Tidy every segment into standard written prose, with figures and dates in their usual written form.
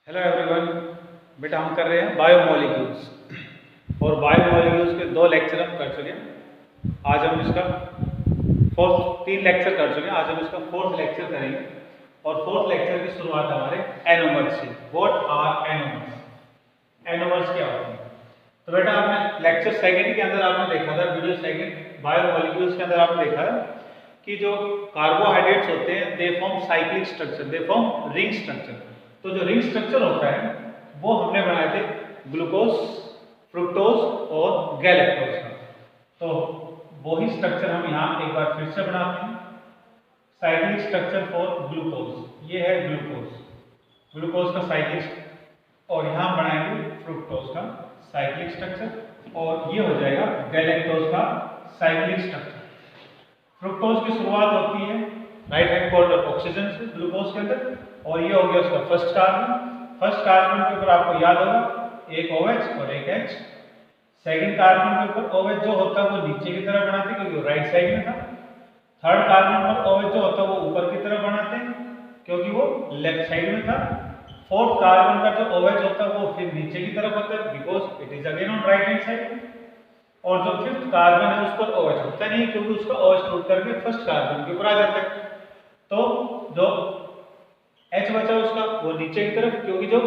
Hello everyone. बेटा हम कर रहे हैं बायोमोलिक्यूल्स और बायोमोलिक्यूल्स के 2 लेक्चर हम कर चुके हैं। आज हम इसका तीन लेक्चर कर चुके हैं। आज हम इसका 4th लेक्चर करेंगे और 4th लेक्चर की शुरुआत हमारे एनोमर्स से। What are anomers? एनोमर्स क्या होते हैं? तो बेटा आपने लेक्चर सेकंड के अंदर आपने देखा था, वीडियो सेकंड बायोमोलिक्यूल्स के अंदर आपने देखा है कि जो कार्बोहाइड्रेट्स होते हैं they form cyclic structure, they form ring structure. तो जो रिंग स्ट्रक्चर होता है वो हमने बनाए थे ग्लूकोज, फ्रुक्टोज और गैलेक्टोज का। तो वही स्ट्रक्चर हम यहाँ एक बार फिर से बनाते हैं। साइक्लिक स्ट्रक्चर फॉर ग्लूकोज, ये है ग्लूकोज, ग्लूकोज का साइक्लिक, और यहाँ बनाएंगे फ्रुक्टोज का साइक्लिक स्ट्रक्चर, और ये हो जाएगा गैलेक्टोज का साइक्लिक स्ट्रक्चर। फ्रुक्टोज की शुरुआत होती है राइट हैंड कॉर्नर ऑक्सीजन से ग्लूकोज के अंदर, और ये हो गया उसका फर्स्ट कार्बन। फर्स्ट कार्बन के ऊपर आपको याद होगा एक OH और एक H। सेकंड कार्बन के ऊपर OH जो होता है वो नीचे की तरफ बनाते हैं क्योंकि वो राइट साइड में था। थर्ड कार्बन पर OH जो होता है वो ऊपर की तरफ बनाते हैं क्योंकि वो लेफ्ट साइड में था। फोर्थ कार्बन का जो OH होता है वो फिर नीचे की तरफ होता है because it is again on right hand side. और जो फिफ्थ कार्बन है उस पर OH होता नहीं क्योंकि उसका OH टूट करके फर्स्ट कार्बन के ऊपर आ जाता है। तो जो H बचा उसका वो नीचे की तरफ, क्योंकि जो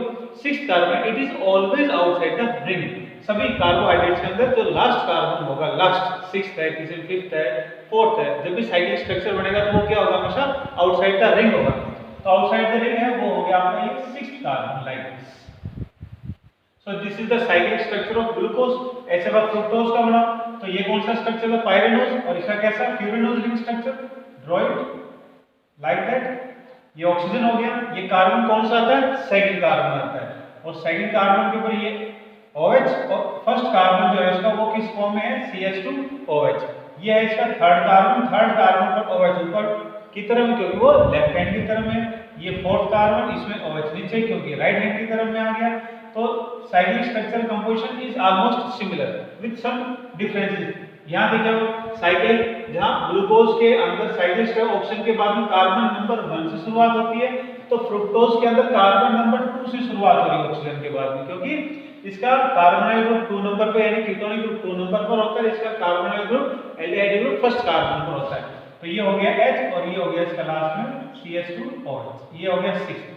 sixth carbon it is always outside the ring. सभी कार्बोहाइड्रेट्स के अंदर जो लास्ट कार्बन होगा, लास्ट सिक्स्थ है, किसी में फिफ्थ है, फोर्थ है, जब भी साइक्लिक स्ट्रक्चर बनेगा तो वो क्या होगा, हमेशा आउटसाइड द रिंग होगा। तो आउटसाइड द रिंग है वो हो गया आपका ये sixth carbon like this. So this is the cyclic structure of glucose. ऐसे बात फ्रुक्टोज का बना, तो ये कौन सा स्ट्रक्चर है, पाइरेनोज, और इसका कैसा furanose ring structure, draw it like that. ये ऑक्सीजन हो गया, ये कार्बन कौन सा आता है, सेकंड कार्बन आता है, और सेकंड कार्बन के ऊपर ये OH, और फर्स्ट कार्बन जो है इसका वो किस फॉर्म में है, CH2OH। ये है इसका थर्ड कार्बन, थर्ड कार्बन पर OH ऊपर की तरफ में क्योंकि वो लेफ्ट हैंड की तरफ में। ये फोर्थ कार्बन, इसमें OH नीचे क्योंकि राइट हैंड की तरफ में आ गया। तो cyclic structure composition is almost similar with some differences. यहाँ देखिए साइकिल जहाँ ग्लूकोज के अंदर साइक्लिक स्ट्रक्चर ऑक्सीजन के बाद में कार्बन नंबर 1 से शुरुआत होती है, तो फ्रुक्टोज के अंदर कार्बन नंबर 2 से शुरुआत हो रही है ऑक्सीजन के बाद में, क्योंकि इसका कार्बोनाइल ग्रुप 2 नंबर पे यानी कीटोनिक ग्रुप 2 नंबर पर होता है, इसका carbonyl group aldehyde group first carbon पर होता है। तो ये हो गया H और ये हो गया इसका लास्ट में CH2OH, ये हो गया 6।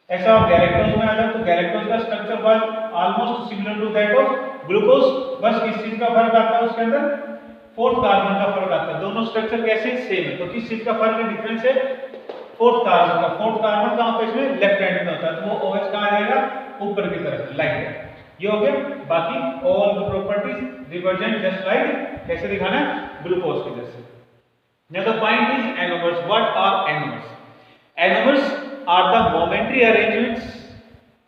ऐसा आप गैलेक्टोज में आ जाओ तो गैलेक्टोज का structure was almost similar to that of glucose, बस किस चीज का फर्क आता है उसके अंदर, फोर्थ कार्बन का फर्क आता है। दोनों स्ट्रक्चर कैसे सेम है, तो किस चीज का फर्क है, डिफरेंस है फोर्थ कार्बन का। फोर्थ कार्बन कहां पे इसमें लेफ्ट हैंड में होता है, तो वो OH कहां जाएगा, ऊपर की तरफ लाइक दैट। ये हो गया, बाकी all the properties represent just like कैसे दिखाना है, ग्लूकोज के जैसे। Now the point is anomers. What are anomers? Anomers are the momentary arrangements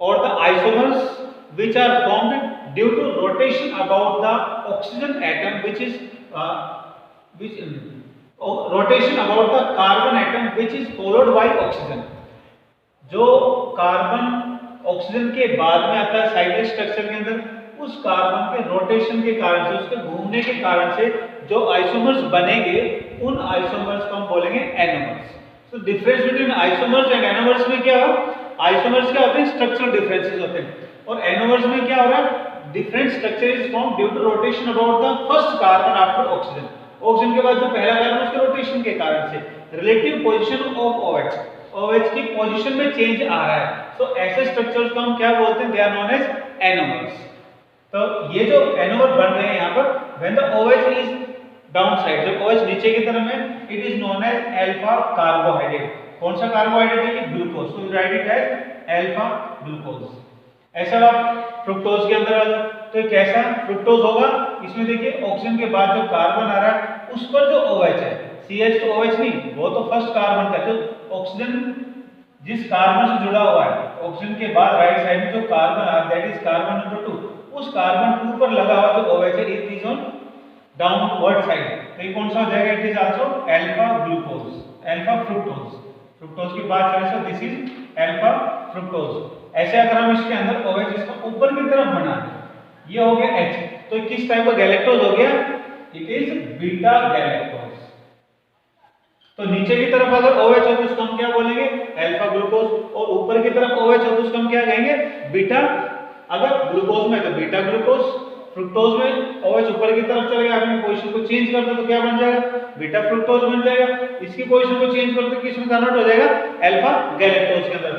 or the isomers which are formed due to rotation about the oxygen atom rotation about the carbon atom which is followed by oxygen। जो carbon oxygen के बाद में आता है cyclic structure के अंदर, उस carbon के रोटेशन के कारण से, उसके घूमने के कारण से जो आइसोमर्स बनेंगे उन आइसोमर्स को हम बोलेंगे एनोमर्स। तो difference between isomers and anomers में क्या हो, आइसोमर्स क्या होते हैं, स्ट्रक्चरल डिफरेंसेस होते हैं, और एनोमर्स में क्या हो रहा है, different structure is form due to rotation about the first carbon after oxygen. Oxygen के बाद जो पहला कार्बन उसके रोटेशन के कारण से relative position of OH, OH की पोजीशन में चेंज आ रहा है। तो ऐसे स्ट्रक्चर्स को हम क्या बोलते हैं, they are known as anomers. तो ये जो एनोमर बन रहे हैं यहाँ पर, when the OH is down side, जब OH नीचे की तरफ में, it is known as alpha carbohydrate. कौन सा कार्बोहाइड्रेट है, ये ग्लूकोज, तो write it as alpha glucose. ऐसा आप फ्रुक्टोज के अंदर आ जाओ, तो कैसा फ्रुक्टोज होगा, इसमें देखिए ऑक्सीजन के बाद जो कार्बन आ रहा है उस पर जो OH है, CH2OH नहीं, वो तो फर्स्ट कार्बन का, जो ऑक्सीजन जिस कार्बन से जुड़ा हुआ है, ऑक्सीजन के बाद राइट साइड में जो कार्बन आ रहा है दैट इज कार्बन नंबर 2, उस कार्बन 2 पर लगा हुआ जो OH है it is on downward side, तो ये कौन सा हो जाएगा, it is also alpha glucose, alpha fructose. Fructose की बात करें तो दिस इज अल्फा फ्रुक्टोज। ऐसे अगर हम इसके अंदर OH इसको ऊपर की तरफ बना दें, ये हो गया H, तो किस टाइप का गैलेक्टोज हो गया, इट इज बीटा गैलेक्टोज। तो नीचे की तरफ अगर OH हो तो इसको हम क्या बोलेंगे, अल्फा ग्लूकोज, और ऊपर ऊपर की तरफ OH हो तो उसको हम क्या कहेंगे, बीटा। अगर ग्लूकोज में तो बीटा ग्लूकोज, फ्रुक्टोज में OH ऊपर की तरफ चलेगा, अपनी पोजीशन को चेंज कर दो तो क्या बन जाएगा, बीटा फ्रुक्टोज बन जाएगा। इसकी पोजीशन को चेंज कर दो कि इसमें कन्वर्ट हो जाएगा अल्फा गैलेक्टोज के अंदर।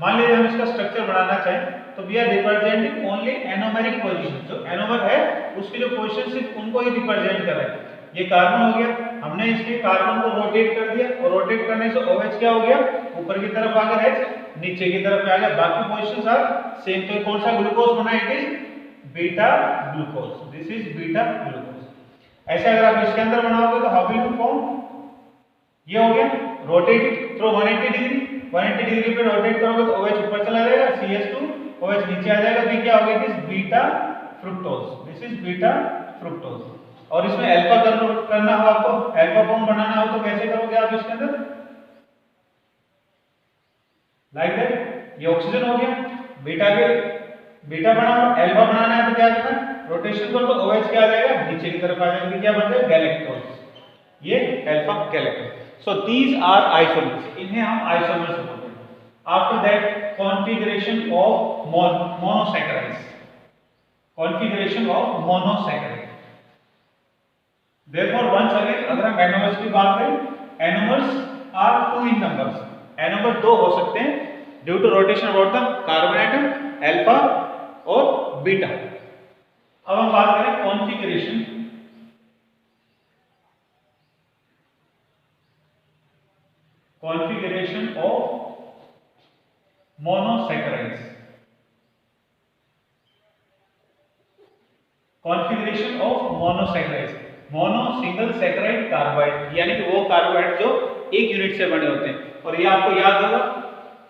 मान लीजिए हम इसका स्ट्रक्चर बनाना चाहें तो we are representing only anomeric position, जो एनोमर है उसकी जो पोजीशन सिर्फ उनको ही रिप्रेजेंट कर रहे हैं। ये कार्बन हो गया, हमने इसके कार्बन को रोटेट कर दिया और रोटेट करने से OH क्या हो गया, ऊपर की तरफ आ गया, H नीचे की तरफ आ गया, बाकी पोजीशंस आर सेम। तो कौन सा ग्लूकोज बना, it is beta glucose, this is beta glucose. ऐसे अगर आप इसके अंदर बनाओगे तो हाउ विल यू फॉर्म, ये हो गया रोटेट थ्रू 180 डिग्री, 180 डिग्री पे रोटेट करोगे तो OH ऊपर चला जाएगा, CH2 OH नीचे आ जाएगा, तो क्या हो गया, this beta fructose, this is beta fructose. और इसमें अल्फा कन्वर्ट करना हो आपको, अल्फा फॉर्म बनाना हो तो कैसे करोगे आप इसके अंदर, लाइक दैट। ये ऑक्सीजन हो गया, बीटा के बीटा बनाओ, अल्फा बनाना है तो क्या करना है, रोटेशन करो तो OH क्या आ जाएगा, नीचे की तरफ आ जाएगा, क्या बन जाएगा, गैलेक्टोज, ये alpha galactose. So these are isomers, इन्हें हम आइसोमर्स बोलते हैं। After that configuration of monosaccharides, configuration of monosaccharide. Therefore once again अगर हम एनोमर्स की बात करें, anomers are 2 in numbers, anomer 2 हो सकते हैं due to rotation about the carbon atom, alpha और बीटा। अब हम बात करें configuration, configuration of monosaccharides, configuration of monosaccharides. Mono single saccharide carbohydrate, यानी कि वो कार्बोहाइड्रेट जो एक यूनिट से बने होते हैं। और ये आपको याद होगा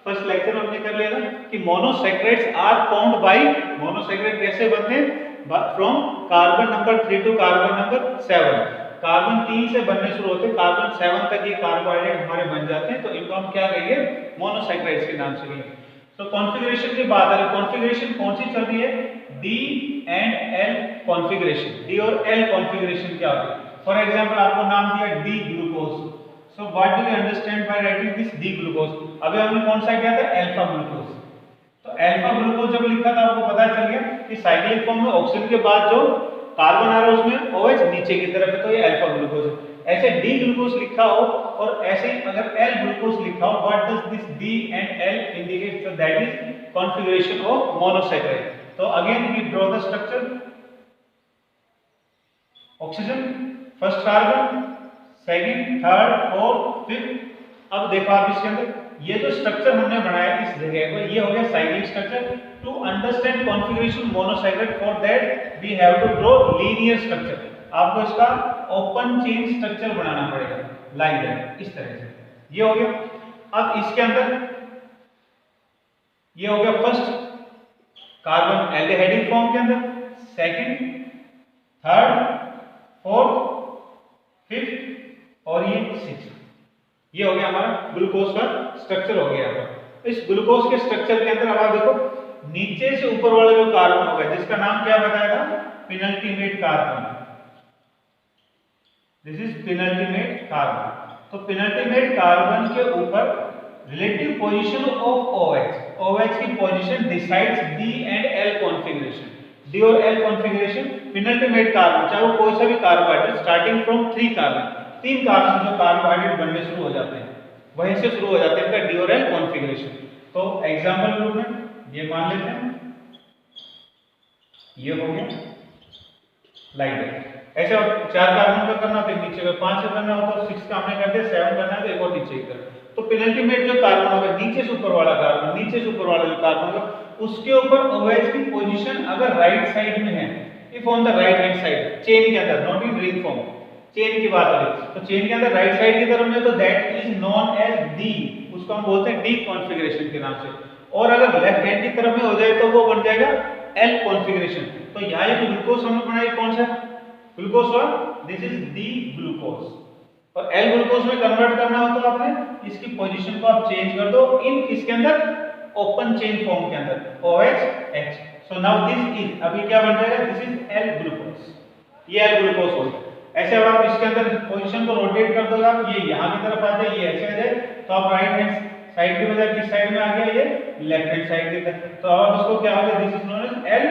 फर्स्ट लेक्चर में हमने कर लिया था कि monosaccharides are formed by, monosaccharide कैसे बनते हैं, from carbon number 3 to carbon number 7। Carbon 3 से बनने शुरू होते हैं, कार्बन 7 तक ये कार्बोहाइड्रेट हमारे बन जाते हैं, तो इनको हम क्या कहेंगे, मोनोसैकराइड्स के नाम से कहेंगे। तो कॉन्फ़िगरेशन की बात है, कॉन्फ़िगरेशन कौन सी चल रही है, D and L configuration. D और एल कॉन्फ़िगरेशन क्या होती है, फॉर एग्जांपल आपको नाम दिया D glucose, so what do you understand by writing this D glucose. अभी हमने कौन सा किया था, अल्फा ग्लूकोज। तो अल्फा ग्लूकोज जब लिखा था आपको पता चल गया कि साइक्लिक फॉर्म में ऑक्सीजन के बाद जो कार्बन आ रहा है उसमें OH नीचे की तरफ है, तो ये अल्फा ग्लूकोज है। ऐसे डी ग्लूकोज लिखा हो और ऐसे अगर एल ग्लूकोज लिखा हो, what does this D and L indicate, so that is configuration of monosaccharide. तो again we draw the structure, oxygen, first carbon, second, third, fourth, fifth. अब देखो आप इसके अंदर ये जो स्ट्रक्चर हमने बनाया इस जगह को, ये हो गया cyclic structure. To understand configuration monosaccharide, for that we have to draw linear structure. आपको इसका ओपन चेन स्ट्रक्चर बनाना पड़ेगा, लाइक दैट, इस तरह से। ये हो गया। अब इसके अंदर ये हो गया फर्स्ट कार्बन एल्डिहाइड फॉर्म के अंदर, सेकंड, थर्ड, फोर्थ, फिफ्थ और ये सिक्स्थ। ये हो गया हमारा ग्लूकोज का स्ट्रक्चर हो गया। इस ग्लूकोज के स्ट्रक्चर के अंदर अब आप देखो नीचे से ऊपर वाला जो कार्बन होगा जिसका नाम क्या बताया था, penultimate carbon, this is penultimate carbon. तो पेनल्टीमेट कार्बन के ऊपर relative position of OH, OH की position decides D and L configuration. D और एल कॉन्फ़िगरेशन पेनल्टीमेट कार्बन, चाहे वो कोई सा भी carbohydrate starting from 3 carbon, 3 carbon जो कार्बोहाइड्रेट बनने शुरू हो जाते हैं वहीं से शुरू हो जाते हैं इनका डी और एल कॉन्फ़िगरेशन। तो एग्जांपल रूप में ये मान लेते हैं, ये हो गया लाइक दैट। ऐसे 4 कार्बन का करना तो नीचे का 5 से करना हो तो 6 का हमने कर दिया, 7 करना है तो एक और नीचे कर। तो पेनल्टीमेट जो कार्बन होगा नीचे से ऊपर वाला कार्बन, नीचे से ऊपर वाला जो कार्बन होगा उसके ऊपर OH की पोजीशन अगर राइट साइड में है, if on the right hand side chain के अंदर, not in ring form, chain की बात करें तो चेन के अंदर राइट साइड की तरफ में तो that is known as D, उसको हम बोलते हैं डी कॉन्फ़िगरेशन के नाम से। और अगर लेफ्ट हैंड की तरफ में हो जाए तो वो बन जाएगा एल कॉन्फ़िगरेशन। तो यहाँ ये ग्लूकोज हमने बनाया कौन सा ग्लूकोज हुआ, दिस इज डी ग्लूकोज। और एल ग्लूकोज में कन्वर्ट करना हो तो आपने इसकी पोजीशन को आप चेंज कर दो इन इसके अंदर ओपन चेन फॉर्म के अंदर OH। So now this is, अभी क्या बन जाएगा, दिस इज एल ग्लूकोज, ये एल ग्लूकोज हो गया। ऐसे अब आप इसके अंदर पोजीशन को रोटेट कर दो, आप ये यहाँ की तरफ आ जाए, ये ऐसे आ जाए, तो आप राइट हैंड साइड की बजाय किस साइड में आ गया, ये लेफ्ट हैंड साइड की तरफ। तो अब इसको क्या हो गया, this is known as L,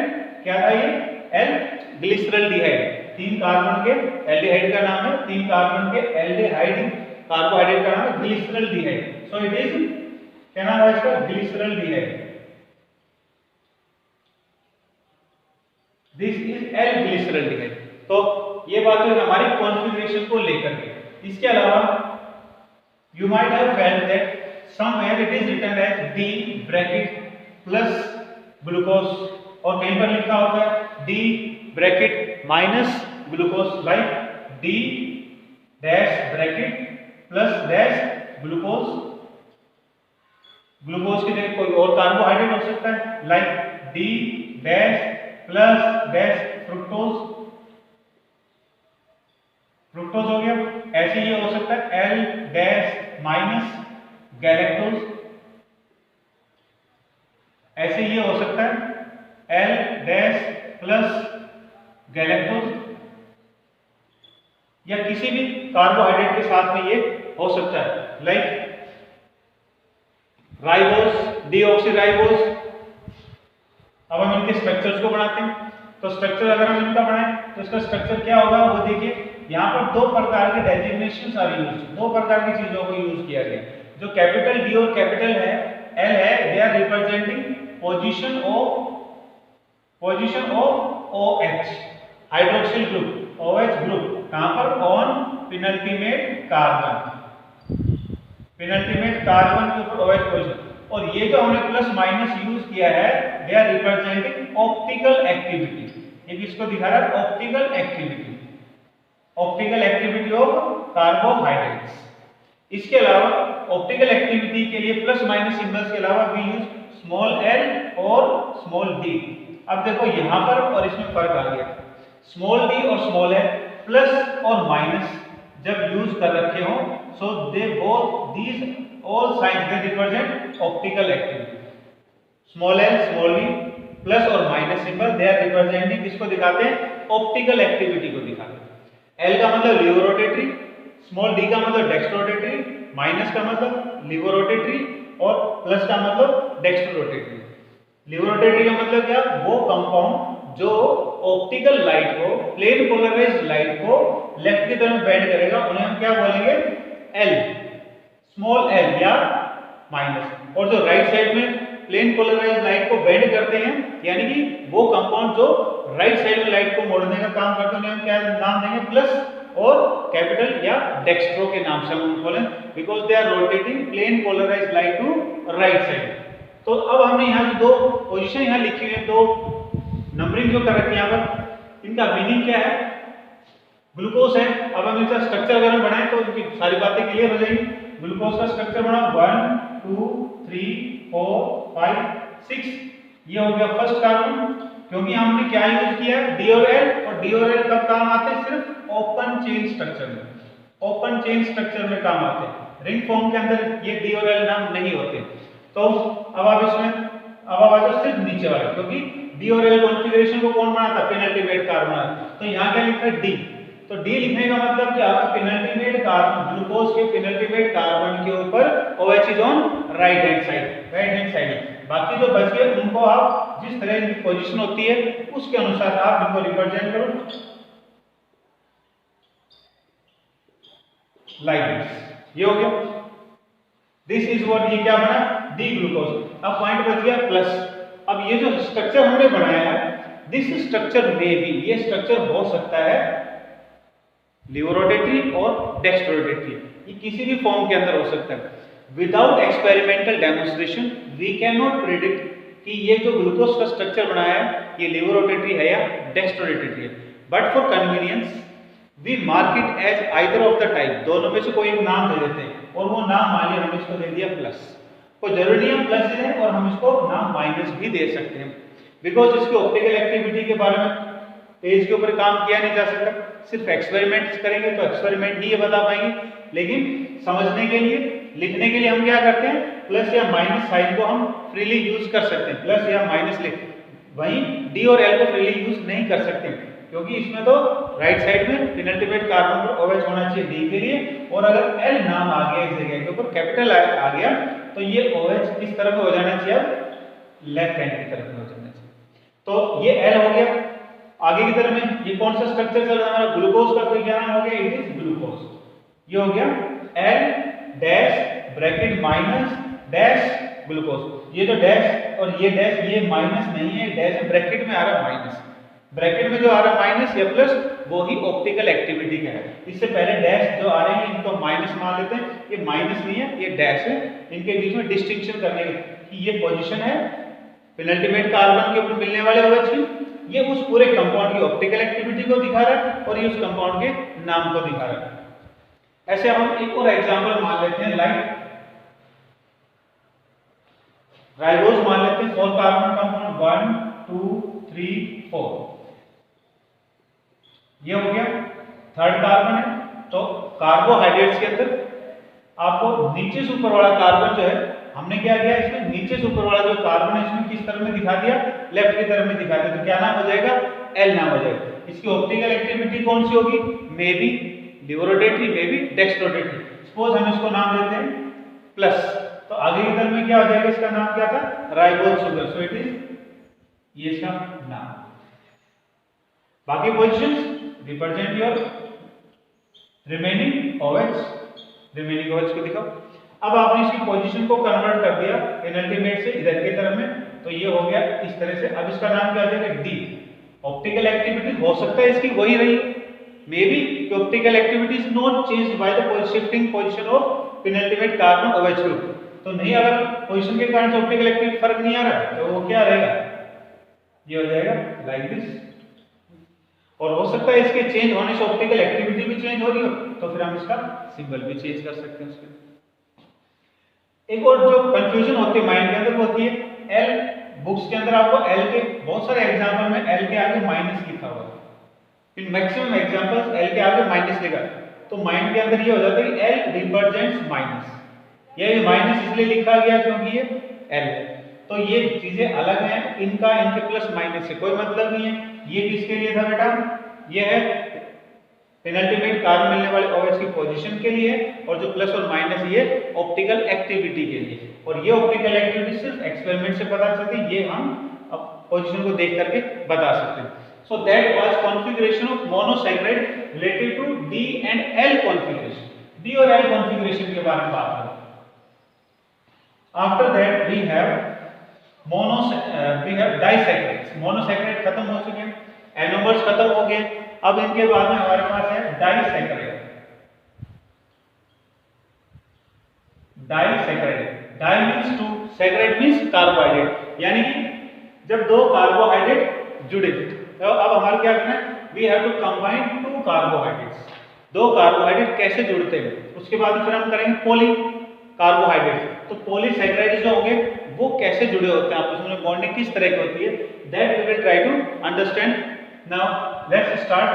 क्या था ये, एल ग्लिसरल्डिहाइड। 3 कार्बन के एल्डिहाइड का नाम है, 3 कार्बन के एल्डिहाइड कार्बोहाइड्रेट का नाम है ग्लिसरल्डिहाइड। सो इट इज, क्या नाम है इसका, glyceraldehyde. This is L glyceraldehyde. तो ये बात है हमारी कॉन्फ़िगरेशन को लेकर के। इसके अलावा you might have felt that somewhere it is written as D bracket plus glucose, और कहीं पर लिखा होता है D bracket minus glucose, like D dash bracket plus dash glucose. Glucose की जगह कोई और कार्बोहाइड्रेट हो सकता है, like D dash plus dash fructose, fructose हो गया। ऐसे ही हो सकता है L डैश माइनस गैलेक्टोज, ऐसे ही हो सकता है L डैश प्लस गैलेक्टोज, या किसी भी कार्बोहाइड्रेट के साथ में ये हो सकता है, लाइक राइबोस, डीऑक्सीराइबोस। अब हम इनके स्ट्रक्चर्स को बनाते हैं। तो स्ट्रक्चर अगर हम इनका बनाएं तो इसका स्ट्रक्चर क्या होगा, वो देखिए यहाँ पर 2 प्रकार के डेजिग्नेशंस आर यूज्ड, 2 प्रकार की चीजों को यूज किया गया। जो कैपिटल D और कैपिटल है L है, they are representing position of OH hydroxyl group, OH group, कहां पर, on penultimate carbon, penultimate carbon के ऊपर OH पोजीशन। और ये जो हमने प्लस माइनस यूज किया है, they are representing optical activity. ये किसको दिखा रहा है, optical activity, optical activity of carbohydrates. इसके अलावा ऑप्टिकल एक्टिविटी के लिए प्लस माइनस सिंबल्स के अलावा वी यूज स्मॉल l और स्मॉल d। अब देखो यहां पर और इसमें फर्क आ गया, स्मॉल d और स्मॉल l प्लस और माइनस जब यूज कर रखे हो, so they both these all signs they represent optical activity. Small l, small d, plus और minus symbol, they are representing, किसको दिखाते हैं, ऑप्टिकल एक्टिविटी को दिखाते हैं। L का मतलब लिवोरोटेटरी, स्मॉल d का मतलब डेक्स्ट्रोरोटेटरी, माइनस का मतलब लिवोरोटेटरी और प्लस का मतलब डेक्स्ट्रोरोटेटरी। लिवोरोटेटरी का मतलब क्या, वो कंपाउंड जो ऑप्टिकल लाइट को, प्लेन पोलराइज्ड लाइट को लेफ्ट की तरफ बेंड करेगा, उन्हें हम क्या बोलेंगे, L, स्मॉल l या माइनस। और जो राइट साइड में प्लेन पोलराइज्ड लाइट को बेंड करते हैं, यानी कि वो कंपाउंड जो राइट साइड में लाइट को मोड़ने का काम करते हैं, हम क्या नाम देंगे, प्लस और कैपिटल या डेक्स्ट्रो के नाम से हम बोलें, because they are rotating plane polarized light to right side. तो अब हमने यहाँ जो 2 पोजीशन यहाँ लिखी हुई है, 2 नंबरिंग जो कर रखी है यहाँ पर, इनका मीनिंग क्या है, ग्लूकोज है। अब हम इसका स्ट्रक्चर अगर हम बनाएं तो इनकी सारी बातें क्लियर हो जाएंगी। ग्लूकोज का स्ट्रक्चर बना 1 2 3 4 5 6, ये हो गया फर्स्ट कार्बन, क्योंकि हमने क्या यूज किया है, D और L, और D और L कब काम आते हैं, सिर्फ ओपन चेन स्ट्रक्चर में, ओपन चेन स्ट्रक्चर में काम आते हैं। रिंग फॉर्म के अंदर ये D और L नाम नहीं होते। तो अब आप इसमें अब आप आ जाओ सिर्फ नीचे वाले, क्योंकि D और L कॉन्फ़िगरेशन को कौन बनाता है, पेनल्टीमेट कार्बन। तो यहाँ क्या लिखा है, D। तो D लिखने का मतलब क्या है, पेनल्टीमेट कार्बन, ग्लूकोज के पेनल्टीमेट कार्बन के ऊपर OH is on right hand side, right hand side. बाकी जो बच गए उनको आप जिस तरह की पोजीशन होती है उसके अनुसार आप इनको रिप्रेजेंट करो, लाइक दिस। ये हो गया, दिस इज व्हाट, ये क्या बना, D ग्लूकोज। अब पॉइंट बच गया प्लस। अब ये जो स्ट्रक्चर हमने बनाया है, दिस स्ट्रक्चर में भी, ये स्ट्रक्चर हो सकता है लिवोरोटेटरी और डेक्स्ट्रोरोटेटरी, ये किसी भी फॉर्म के अंदर हो सकता है। Without experimental demonstration we can not predict कि ये जो ग्लूकोज का स्ट्रक्चर बनाया है ये लिवोरोटेटरी है या डेक्स्ट्रोरोटेटरी है। But for convenience we mark it as either of the type, दोनों में से कोई एक नाम दे देते हैं, और वो नाम मान लिया हमने इसको दे दिया प्लस। कोई जरूरी नहीं हम प्लस दें, और हम इसको नाम माइनस भी दे सकते हैं, बिकॉज इसकी ऑप्टिकल एक्टिविटी के बारे में पेज के ऊपर काम किया नहीं जा सकता, सिर्फ एक्सपेरिमेंट्स करेंगे तो एक्सपेरिमेंट ही ये बता पाएंगे। लेकिन समझने के लिए, लिखने के लिए हम क्या करते हैं, प्लस या माइनस साइन को हम फ्रीली यूज कर सकते हैं, प्लस या माइनस लिख। वहीं D और L को फ्रीली यूज नहीं कर सकते, क्योंकि इसमें तो राइट साइड में पेनल्टीमेट कार्बन पर OH होना चाहिए D के लिए, और अगर L नाम आ गया इस जगह के ऊपर, कैपिटल आ गया, तो ये OH किस तरफ हो जाना चाहिए, अब लेफ्ट हैंड की तरफ में हो जाना चाहिए। तो ये L हो गया। आगे की तरफ में ये कौन सा स्ट्रक्चर चल रहा है हमारा, ग्लूकोज का, तो क्या नाम हो गया, इट इज ग्लूकोज। ये हो गया L dash bracket minus dash glucose. ये जो डैश और ये डैश, ये माइनस नहीं है, डैश ब्रैकेट में आ रहा है माइनस। ब्रैकेट में जो आ रहा है माइनस या प्लस, वो ही ऑप्टिकल एक्टिविटी का है। इससे पहले डैश जो आ रहे हैं इनको माइनस मान लेते हैं, ये माइनस नहीं है, ये डैश है। इनके बीच में डिस्टिंक्शन करने की ये पोजीशन है पेनल्टीमेट कार्बन के ऊपर मिलने वाले OH की। ये उस पूरे कंपाउंड की ऑप्टिकल एक्टिविटी को दिखा रहा है और ये उस कंपाउंड के नाम को दिखा रहा है। ऐसे हम एक और एग्जांपल मान लेते हैं, लाइक राइबोज मान लेते हैं, 4 कार्बन कंपाउंड 1 2 3 4। ये हो गया थर्ड कार्बन है। तो कार्बोहाइड्रेट्स के अंदर आपको नीचे से ऊपर वाला कार्बन जो है, हमने क्या किया, इसमें नीचे से ऊपर वाला जो कार्बन है इसमें किस तरफ में दिखा दिया, लेफ्ट की तरफ में दिखा दिया। तो क्या नाम हो जाएगा, L नाम हो जाएगा। इसकी ऑप्टिकल एक्टिविटी कौन सी होगी, may be levorotatory, may be dextrorotatory. Suppose हम इसको नाम देते हैं प्लस, तो आगे की तरफ में क्या हो जाएगा, इसका नाम क्या था, ribose sugar. So it is ये इसका नाम। बाकी positions represent your remaining OH। Remaining OH को दिखाओ। अब आपने इसकी पोजीशन को कन्वर्ट कर दिया पेनल्टीमेट से इधर की तरफ में, तो ये हो गया इस तरह से। अब इसका नाम क्या हो जाएगा, D। ऑप्टिकल एक्टिविटी हो सकता है इसकी वही रही, may be optical activity is not changed by the shifting position of penultimate carbon OH group. तो नहीं, अगर पोजीशन के कारण से ऑप्टिकल एक्टिविटी फर्क नहीं आ रहा है तो वो क्या रहेगा, ये हो जाएगा लाइक दिस। और हो सकता है इसके चेंज होने से ऑप्टिकल एक्टिविटी भी चेंज हो रही हो, तो फिर हम इसका सिंबल भी चेंज कर सकते हैं उसके। एक और जो कंफ्यूजन होती है माइंड के अंदर वो होती है L। बुक्स के अंदर आपको L के बहुत सारे एग्जांपल में L के आगे माइनस लिखा हुआ है। इन मैक्सिमम एग्जांपल्स L के आगे माइनस लिखा है, तो माइंड के अंदर ये हो जाता है कि L रिप्रेजेंट्स माइनस। ये माइनस इसलिए लिखा गया क्योंकि ये L है। तो ये चीजें अलग हैं, इनका इनके प्लस माइनस से कोई मतलब नहीं है। ये किसके लिए था बेटा, ये है पेनल्टीमेट कार्बन मिलने वाले OH की पोजीशन के लिए, और जो प्लस और माइनस ये ऑप्टिकल एक्टिविटी के लिए। और ये ऑप्टिकल एक्टिविटी सिर्फ एक्सपेरिमेंट से पता चलती है, ये हम अब पोजीशन को देख करके बता सकते हैं। So that was configuration of monosaccharide related to D and L configuration. D और L कॉन्फ़िगरेशन के बारे में बात करें। After that we have disaccharides. Monosaccharide खत्म हो चुके हैं, एनोमर्स खत्म हो गए। अब इनके बाद में हमारे पास है disaccharide. Disaccharide, di means two, saccharide means carbohydrate. यानी कि जब दो कार्बोहाइड्रेट जुड़े, तो अब हमारे क्या करना है, we have to combine two carbohydrates. दो कार्बोहाइड्रेट कैसे जुड़ते हैं, उसके बाद फिर हम करेंगे पॉली कार्बोहाइड्रेट। तो पॉलीसैकेराइड जो होंगे वो कैसे जुड़े होते हैं, आपस में बॉन्डिंग किस तरह की होती है, that we will try to understand. Now let's start.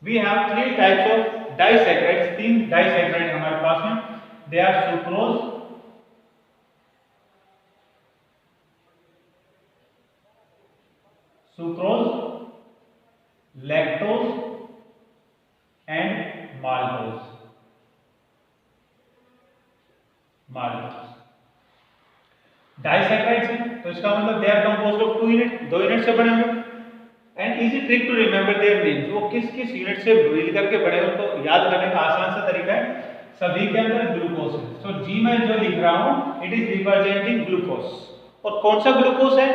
We have 3 types of disaccharides. 3 disaccharide हमारे पास में, they are sucrose, lactose and maltose. Disaccharides हैं, तो इसका मतलब they are composed of 2 unit, 2 unit से बने हुए। And easy trick to remember their names, वो किस किस यूनिट से मिल करके बने हैं उनको याद करने का आसान सा तरीका है, सभी के अंदर ग्लूकोज है। सो जी मैं जो लिख रहा हूं इट इज रिप्रेजेंटिंग ग्लूकोज। और कौन सा ग्लूकोज है,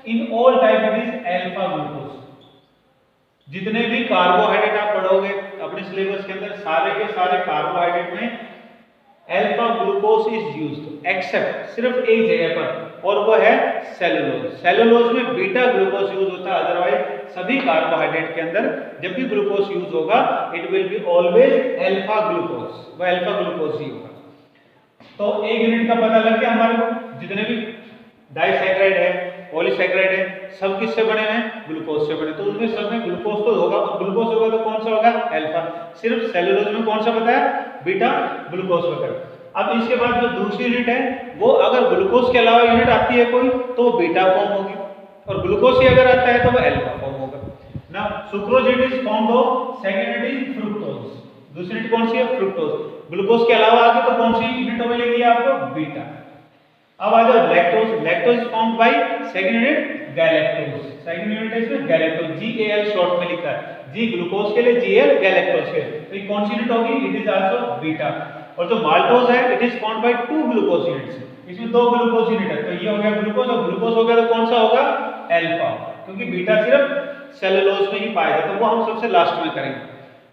इन all type it is alpha glucose. जितने भी कार्बोहाइड्रेट आप पढ़ोगे अपने सिलेबस के अंदर, सारे के सारे कार्बोहाइड्रेट में alpha glucose is used, except सिर्फ एक जगह पर, और वो है सेलुलोज। सेलुलोज में बीटा ग्लूकोज यूज होता है, अदरवाइज सभी कार्बोहाइड्रेट के अंदर जब भी ग्लूकोज यूज होगा it will be always alpha glucose, वो अल्फा ग्लूकोज ही होगा। तो एक यूनिट का पता लग गया हमारे को, जितने भी डाइसैकेराइड है, पॉलीसैकेराइड है, सब किससे बने हैं, ग्लूकोज से बने। तो उसमें सब में ग्लूकोज तो होगा, और ग्लूकोज होगा तो कौन सा होगा, अल्फा। सिर्फ सेलुलोज में कौन सा बताया, बीटा ग्लूकोज बताया। अब इसके बाद जो दूसरी यूनिट है वो अगर ग्लूकोज के अलावा यूनिट आती है कोई तो वो बीटा फॉर्म होगी, और ग्लूकोज ही अगर आता है तो वो अल्फा फॉर्म होगा ना। Sucrose it is found of, second it is fructose, दूसरी यूनिट कौन सी है, फ्रुक्टोज। ग्लूकोज के अलावा आगे तो कौन सी यूनिट मिलेगी आपको? बीटा। अब आ जाओ lactose. Lactose formed by second unit galactose. Second unit है इसमें गैलेक्टोज, GAL शॉर्ट में लिखा है, G ग्लूकोज के लिए, GL गैलेक्टोज के लिए। तो ये कौन सी यूनिट होगी? It is also beta. और जो माल्टोज है it is formed bye 2 glucose units, इसमें 2 ग्लूकोज यूनिट है, तो ये हो गया ग्लूकोज, और ग्लूकोज हो गया तो कौन सा होगा? अल्फा, क्योंकि बीटा सिर्फ सेलुलोज में ही पाया जाता है, तो वो हम सबसे लास्ट में करेंगे।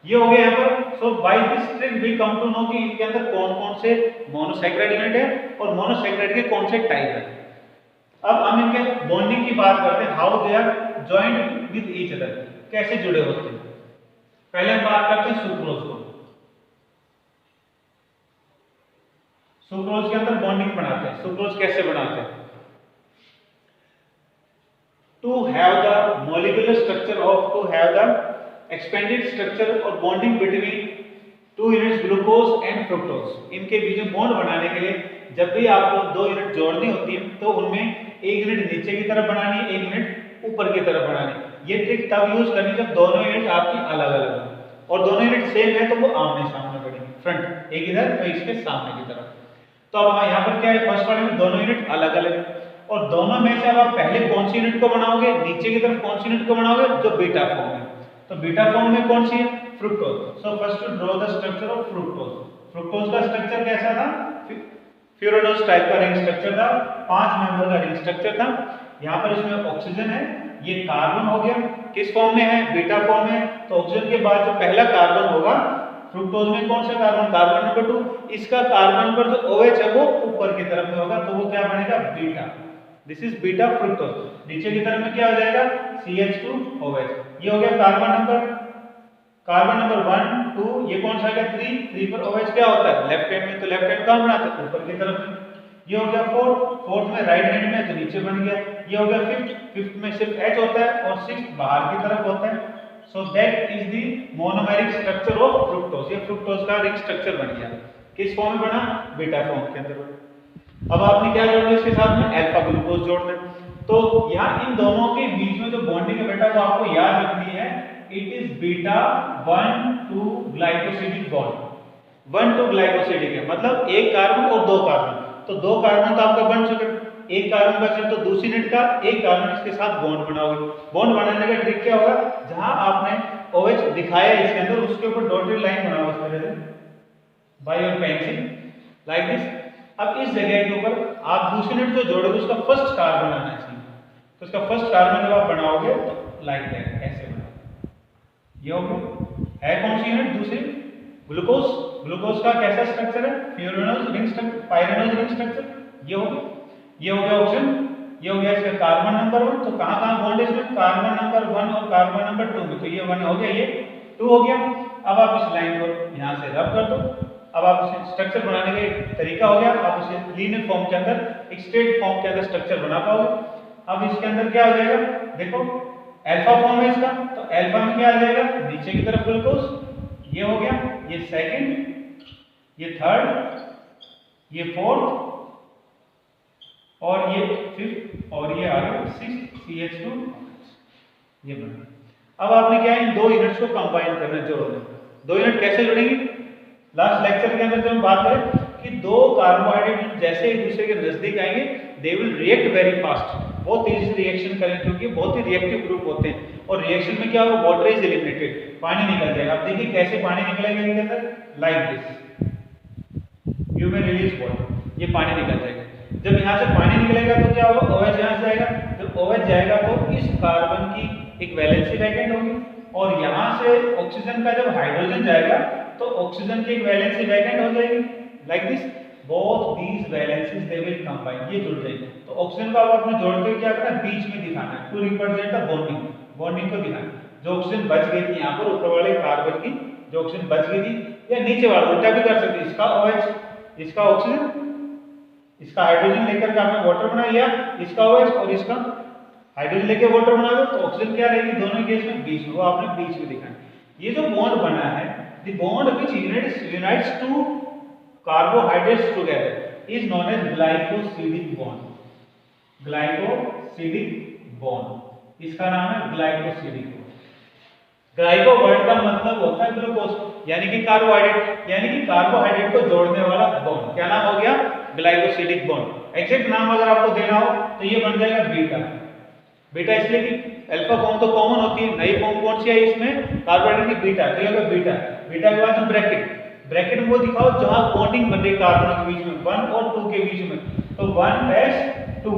ये हो गया यहाँ पर। So by this trick we come to know कि इनके अंदर कौन कौन से मोनोसैकेराइड यूनिट है और मोनोसैकेराइड के कौन से टाइप है। अब हम इनके बॉन्डिंग की बात करते हैं, how they are joint with each other, कैसे जुड़े होते हैं। पहले हम बात करते हैं सुक्रोज को। सुक्रोज के अंदर बॉन्डिंग बनाते हैं। सुक्रोज कैसे बनाते हैं? To have the molecular structure of, to have the expanded structure और bonding between 2 units glucose and fructose. इनके बीच में बॉन्ड बनाने के लिए जब भी आपको 2 यूनिट जोड़नी होती है तो उनमें एक यूनिट नीचे की तरफ बनानी है, एक यूनिट ऊपर की तरफ बनानी। ये ट्रिक तब यूज करनी जब दोनों यूनिट आपकी अलग अलग हो, और दोनों यूनिट सेम है तो वो आमने सामने बढ़ेंगे, फ्रंट एक इधर तो इसके सामने की तरफ। तो अब यहाँ पर क्या है, फर्स्ट वाले में दोनों यूनिट अलग अलग है, और दोनों में से अब आप पहले कौन सी यूनिट को बनाओगे? नीचे की तरफ कौन सी यूनिट को बनाओगे? जो बीटा फॉर्म है। तो बीटा फॉर्म में कौन सी है? Fructose. So first to draw the structure of fructose. Fructose का स्ट्रक्चर कैसा था? फ्यूरानोज टाइप का रिंग स्ट्रक्चर था, 5 मेंबर का रिंग स्ट्रक्चर था। यहाँ पर इसमें ऑक्सीजन है, ये कार्बन हो गया, किस फॉर्म में है? बीटा फॉर्म में। तो ऑक्सीजन के बाद जो पहला कार्बन होगा फ्रुक्टोज में, कौन सा कार्बन? Carbon number 2। इसका कार्बन पर जो OH है वो ऊपर की तरफ में होगा, तो वो क्या बनेगा? Beta. This is beta fructose. नीचे की तरफ में क्या हो जाएगा? CH2OH। ये हो गया कार्बन नंबर 1 2, ये कौन सा है? 3 पर OH क्या होता है? लेफ्ट हैंड में, तो लेफ्ट हैंड कहां बनाते हैं? ऊपर की तरफ में। ये हो गया 4 में राइट हैंड में, तो नीचे बन गया। ये हो गया 5 में सिर्फ H होता है और 6 बाहर की तरफ होता है। सो that is the monomeric structure of fructose. ये फ्रुक्टोज का रिंग स्ट्रक्चर बन गया। किस फॉर्म में बना? बीटा फॉर्म के अंदर बना। अब आपने क्या जोड़ना है इसके साथ में? अल्फा ग्लूकोज जोड़ना है। तो यहाँ इन दोनों के बीच में जो बॉन्डिंग है बेटा वो आपको याद रखनी है, it is beta 1,2 glycosidic bond. 1,2 glycosidic है, मतलब एक कार्बन और 2 कार्बन। तो 2 कार्बन तो आपका बन चुके, एक कार्बन बचा, तो दूसरी यूनिट का एक कार्बन इसके साथ बॉन्ड बनाओगे। बॉन्ड बनाने का ट्रिक क्या होगा? जहां आपने OH दिखाया इसके अंदर उसके ऊपर डॉटेड लाइन बनाओ इस तरह से by your pencil like this. अब इस जगह के ऊपर आप दूसरी यूनिट जो जोड़ोगे उसका फर्स्ट कार्बन आना चाहिए, तो उसका फर्स्ट कार्बन जब आप बनाओगे तो लाइक दैट ऐसे बनाओ। ये हो गया। है कौन सी यूनिट? दूसरी ग्लूकोज। ग्लूकोज का कैसा स्ट्रक्चर है? Furanose ring structure, pyranose ring structure. ये हो गया। ये हो गया ऑप्शन। ये हो गया इसका कार्बन नंबर 1। तो कहां कहां बॉन्ड है इसमें? कार्बन नंबर 1 और कार्बन नंबर 2 में। तो ये 1 हो गया, ये 2 हो गया। अब आप इस लाइन को यहां से रब कर दो। अब आप इसे स्ट्रक्चर बनाने का एक तरीका हो गया, आप इसे लीनियर फॉर्म के अंदर, एक स्ट्रेट फॉर्म के अंदर स्ट्रक्चर बना पाओगे। अब इसके अंदर क्या हो जाएगा? देखो अल्फा फॉर्म है इसका, तो अल्फा में क्या आ जाएगा? नीचे की तरफ ग्लूकोज, ये हो गया, ये सेकंड, ये थर्ड, ये फोर्थ, और ये फिफ्थ, और ये आ गया सिक्स्थ, CH2। ये बना। अब आपने क्या है, इन 2 यूनिट्स को कंबाइन करना, जोड़ना। 2 यूनिट कैसे जुड़ेंगे? लास्ट लेक्चर के अंदर जब हम बात करें कि 2 कार्बोहाइड्रेट जैसे एक दूसरे के नजदीक आएंगे, they will react very fast, बहुत तेजी से रिएक्शन करेंगे, क्योंकि बहुत ही रिएक्टिव ग्रुप होते हैं। और रिएक्शन में क्या होगा? वाटर इज एलिमिनेटेड, पानी निकल जाएगा। अब देखिए कैसे पानी निकलेगा इनके अंदर, लाइक दिस, यू में रिलीज वाटर, ये पानी निकल जाएगा। जब यहाँ से पानी निकलेगा तो क्या होगा? OH यहाँ से जाएगा। जब OH जाएगा तो इस कार्बन की एक वैलेंसी वैकेंट होगी, और यहाँ से ऑक्सीजन का जब हाइड्रोजन जाएगा तो ऑक्सीजन की एक वैलेंसी वैकेंट हो जाएगी, like this. Both these valencies they will combine, ये जुड़ जाएंगे। तो ऑक्सीजन को अब आपने जोड़ते हुए क्या करना है? बीच में दिखाना है, to represent the bonding, bonding को दिखाना। जो ऑक्सीजन बच गई थी यहाँ पर ऊपर वाले कार्बन की, जो ऑक्सीजन बच गई थी, या नीचे वाला उल्टा भी कर सकते, इसका OH, इसका ऑक्सीजन, इसका हाइड्रोजन लेकर के आपने वाटर बना लिया, इसका OH और इसका हाइड्रोजन लेके वाटर बना दो, तो ऑक्सीजन क्या रहेगी? दोनों केस में बीच में, वो आपने बीच में दिखाना। ये जो बॉन्ड बना है, the bond which unites 2 carbohydrates together is known as glycosidic bond. Glycosidic bond, इसका नाम है ग्लाइकोसिडिक बॉन्ड। ग्लाइको वर्ड का मतलब होता है ग्लूकोज, यानी कि कार्बोहाइड्रेट, यानी कि कार्बोहाइड्रेट को जोड़ने वाला बॉन्ड। क्या नाम हो गया? Glycosidic bond. एग्जैक्ट नाम अगर आपको देना हो तो ये बन जाएगा बीटा। बीटा इसलिए कि अल्फा फॉर्म तो कॉमन होती है, नई फॉर्म कौन सी है इसमें? कार्बोहाइड्रेट की बीटा, तो ये होगा बीटा। बीटा के बाद ब्रैकेट, ब्रैकेट में वो दिखाओ जहां बॉन्डिंग बन रही है कार्बन के बीच में, 1 और 2 के बीच में, तो 1s2,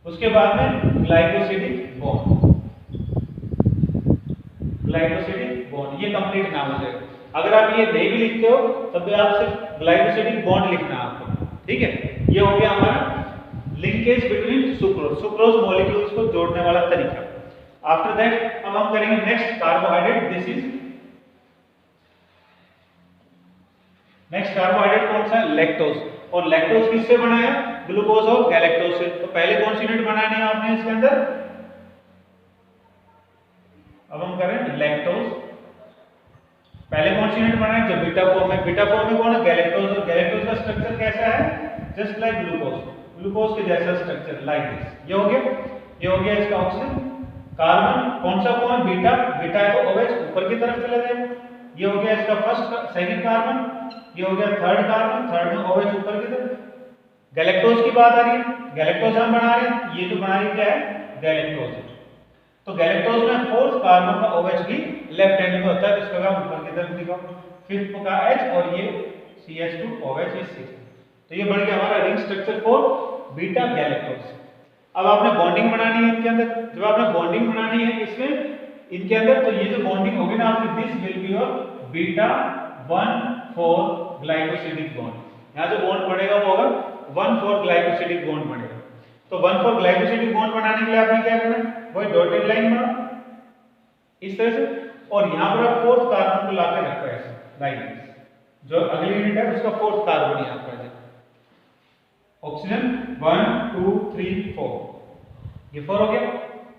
उसके बाद में ग्लाइकोसिडिक बॉन्ड, ग्लाइकोसिडिक बॉन्ड, ये कंप्लीट नाम हो जाएगा। अगर आप ये नहीं भी लिखते हो तब भी आप सिर्फ ग्लाइकोसिडिक बॉन्ड लिखना है आपको, ठीक है। ये हो गया हमारा linkage between sucrose, sucrose molecules को जोड़ने वाला तरीका। आफ्टर दैट अब हम करेंगे next carbohydrate. This is next carbohydrate कौन सा है? लैक्टोज। और लैक्टोज किससे बना है? ग्लूकोज और गैलेक्टोज से। तो पहले कौन सी यूनिट बनानी है आपने इसके अंदर? अब हम करें लैक्टोज। पहले कौन सी यूनिट बनाए? जो बीटा फॉर्म में, बीटा फॉर्म में कौन है? गैलेक्टोज। और गैलेक्टोज का स्ट्रक्चर कैसा है? जस्ट लाइक ग्लूकोज, ग्लूकोज के जैसा स्ट्रक्चर, लाइक दिस। ये हो गया, ये हो गया इसका ऑक्सीजन। कार्बन कौन सा फॉर्म? बीटा, बीटा है तो OH ऊपर की तरफ चला जाएगा। ये हो गया इसका फर्स्ट सेकंड कार्बन, ये हो गया थर्ड कार्बन, थर्ड में OH ऊपर की तरफ। गैलेक्टोज की बात आ रही है, गैलेक्टोज हम बना रहे हैं, ये जो बना रही क्या है? गैलेक्टोज। तो गैलेक्टोज में फोर्थ कार्बन का OH भी लेफ्ट हैंड में होता है, तो इसका काम ऊपर की तरफ दिखाओ। फिफ्थ का H और ये CH2OH इस चीज। तो ये बन गया हमारा ring structure for beta galactose. अब आपने बॉन्डिंग बनानी है इनके अंदर। जब आपने बॉन्डिंग बनानी है इसमें इनके अंदर, तो ये जो बॉन्डिंग होगी ना आपकी, this will be your beta 1,4 glycosidic bond. यहाँ जो बॉन्ड बनेगा वो होगा 1,4 ग्लाइकोसिडिक बॉन्ड बनेगा। तो 1,4 ग्लाइकोसिडिक बॉन्ड बनाने के लिए आपने क्या करना है? वही डॉटेड लाइन बनाओ इस तरह से, और यहाँ पर आप फोर्थ कार्बन को लाके रखो ऐसे, लाइक जो अगली यूनिट है उसका फोर्थ कार्बन यहाँ पर है। ऑक्सीजन 1 2 3 4, ये 4 हो गया।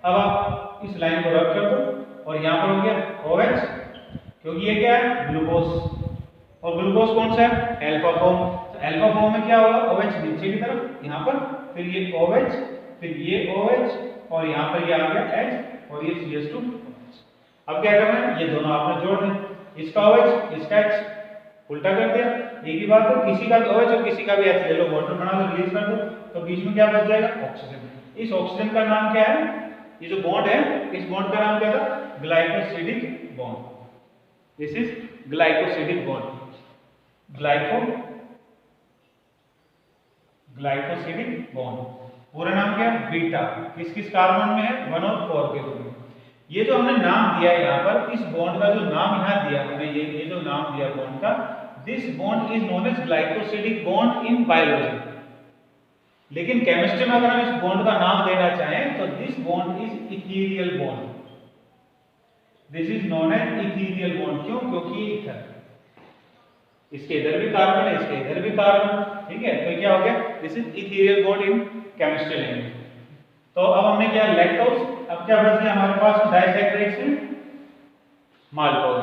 अब आप इस लाइन को रब कर दो और यहाँ पर हो गया OH, क्योंकि ये क्या है? ग्लूकोज। और ग्लूकोज कौन सा है? Alpha form. तो अल्फा फॉर्म में क्या होगा? OH नीचे की तरफ यहाँ पर, फिर ये OH, फिर ये OH, और यहाँ पर ये आ गया H और ये CH2। अब क्या करना है? ये दोनों आपने जोड़ दें, इसका OH इसका H, उल्टा कर दिया। एक ही बात है, किसी का भी OH और किसी का भी H ले लो, वाटर बना दो, रिलीज कर दो, तो बीच में क्या बच जाएगा? ऑक्सीजन। इस ऑक्सीजन का नाम क्या है? ये जो बॉन्ड है, इस बॉन्ड का नाम क्या था? Glycosidic bond. This is glycosidic bond. Glycosidic bond, पूरा नाम क्या है? बीटा। किस किस कार्बन में है? 1 और 4 के रूप में। ये जो हमने नाम दिया है यहाँ पर, इस बॉन्ड का जो नाम यहाँ दिया हमने, ये जो नाम दिया बॉन्ड का, this bond is known as glycosidic bond in biology. लेकिन केमिस्ट्री में अगर हम इस बॉन्ड का नाम देना चाहें तो this bond is ethereal bond. This is known as ethereal bond. क्यों? क्योंकि ये इथर, इसके इधर भी कार्बन है, इसके इधर भी कार्बन, ठीक है। तो क्या हो गया? This is ethereal bond in chemistry language. तो अब हमने क्या? लैक्टोज। अब क्या बच गया हमारे पास? डाइसैकराइड से माल्टोज।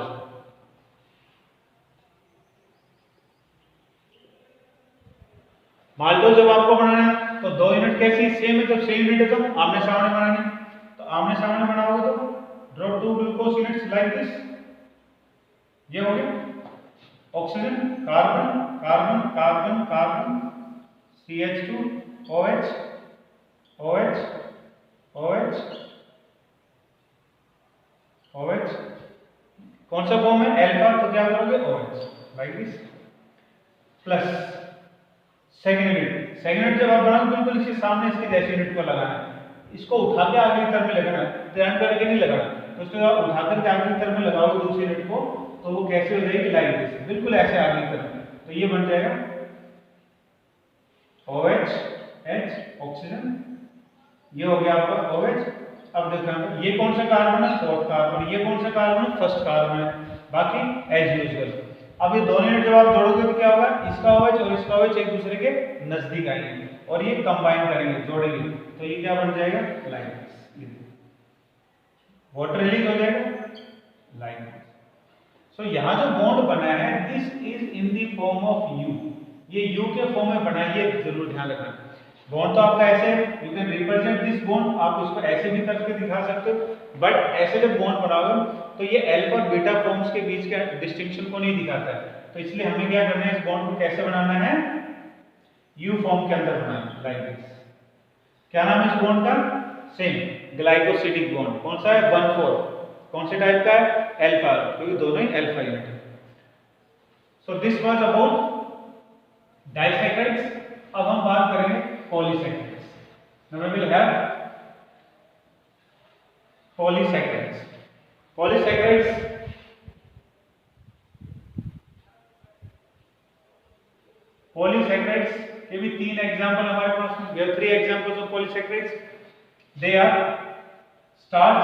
माल्टोज जब आपको बनाना है तो दो यूनिट कैसी सेम है? जब सेम यूनिट है तो आमने सामने बनानी, तो आमने सामने बनाओगे तो drop 2 glucose units like this. ये हो गया oxygen, carbon carbon carbon carbon, CH2 OH OH OH OH, कौन सा फॉर्म है? अल्फा, तो क्या करोगे? OH like this. Plus second unit, second unit जब आप बनाओगे बिल्कुल इसके सामने इसके जैसे यूनिट को लगाना है, इसको उठा के आगे तरफ में लगाना, टर्न करके नहीं लगाना। तो उसको आप उठा करके आगे तरफ में लगाओगे दूसरी यूनिट को, तो वो कैसे हो जाएगी? लाइक दिस, बिल्कुल ऐसे आगे तरफ। तो ये बन जाएगा OH H ऑक्सीजन, ये हो गया आपका OH। अब देखना ये कौन सा कार्बन है? Fourth carbon. ये कौन सा कार्बन है? फर्स्ट कार्बन है। बाकी एज यूजुअल। अब ये दोनों यूनिट जब आप जोड़ोगे तो क्या होगा? इसका OH और इसका OH एक दूसरे के नजदीक आएंगे और ये कंबाइन करेंगे, जोड़ेंगे, तो ये क्या बन जाएगा? लाइक वाटर रिलीज हो जाएगा लाइक। सो यहाँ जो बॉन्ड बना है, this is in the form of U। ये U के फॉर्म में बना है, ये जरूर ध्यान रखना। बॉन्ड तो आपका ऐसे, you can represent this bond, आप इसको ऐसे भी करके दिखा सकते हो, बट ऐसे जब बॉन्ड बनाओगे तो ये अल्फा और बीटा फॉर्म्स के बीच के डिस्टिंक्शन को नहीं दिखाता है। तो इसलिए हमें क्या करना है, इस बॉन्ड को कैसे बनाना है, यू फॉर्म के अंदर बनाना है, लाइक दिस। क्या नाम है इस बॉन्ड का, सेम ग्लाइकोसिडिक बॉन्ड। कौन सा है, 1,4, कौन से टाइप का है, अल्फा, क्योंकि दोनों ही अल्फा यूनिट है। So this was about disaccharides. अब हम बात करेंगे polysaccharides. Now we will have polysaccharides. Polysaccharides polysaccharides के भी 3 एग्जांपल हमारे पास में। We have 3 examples of polysaccharides. They are starch,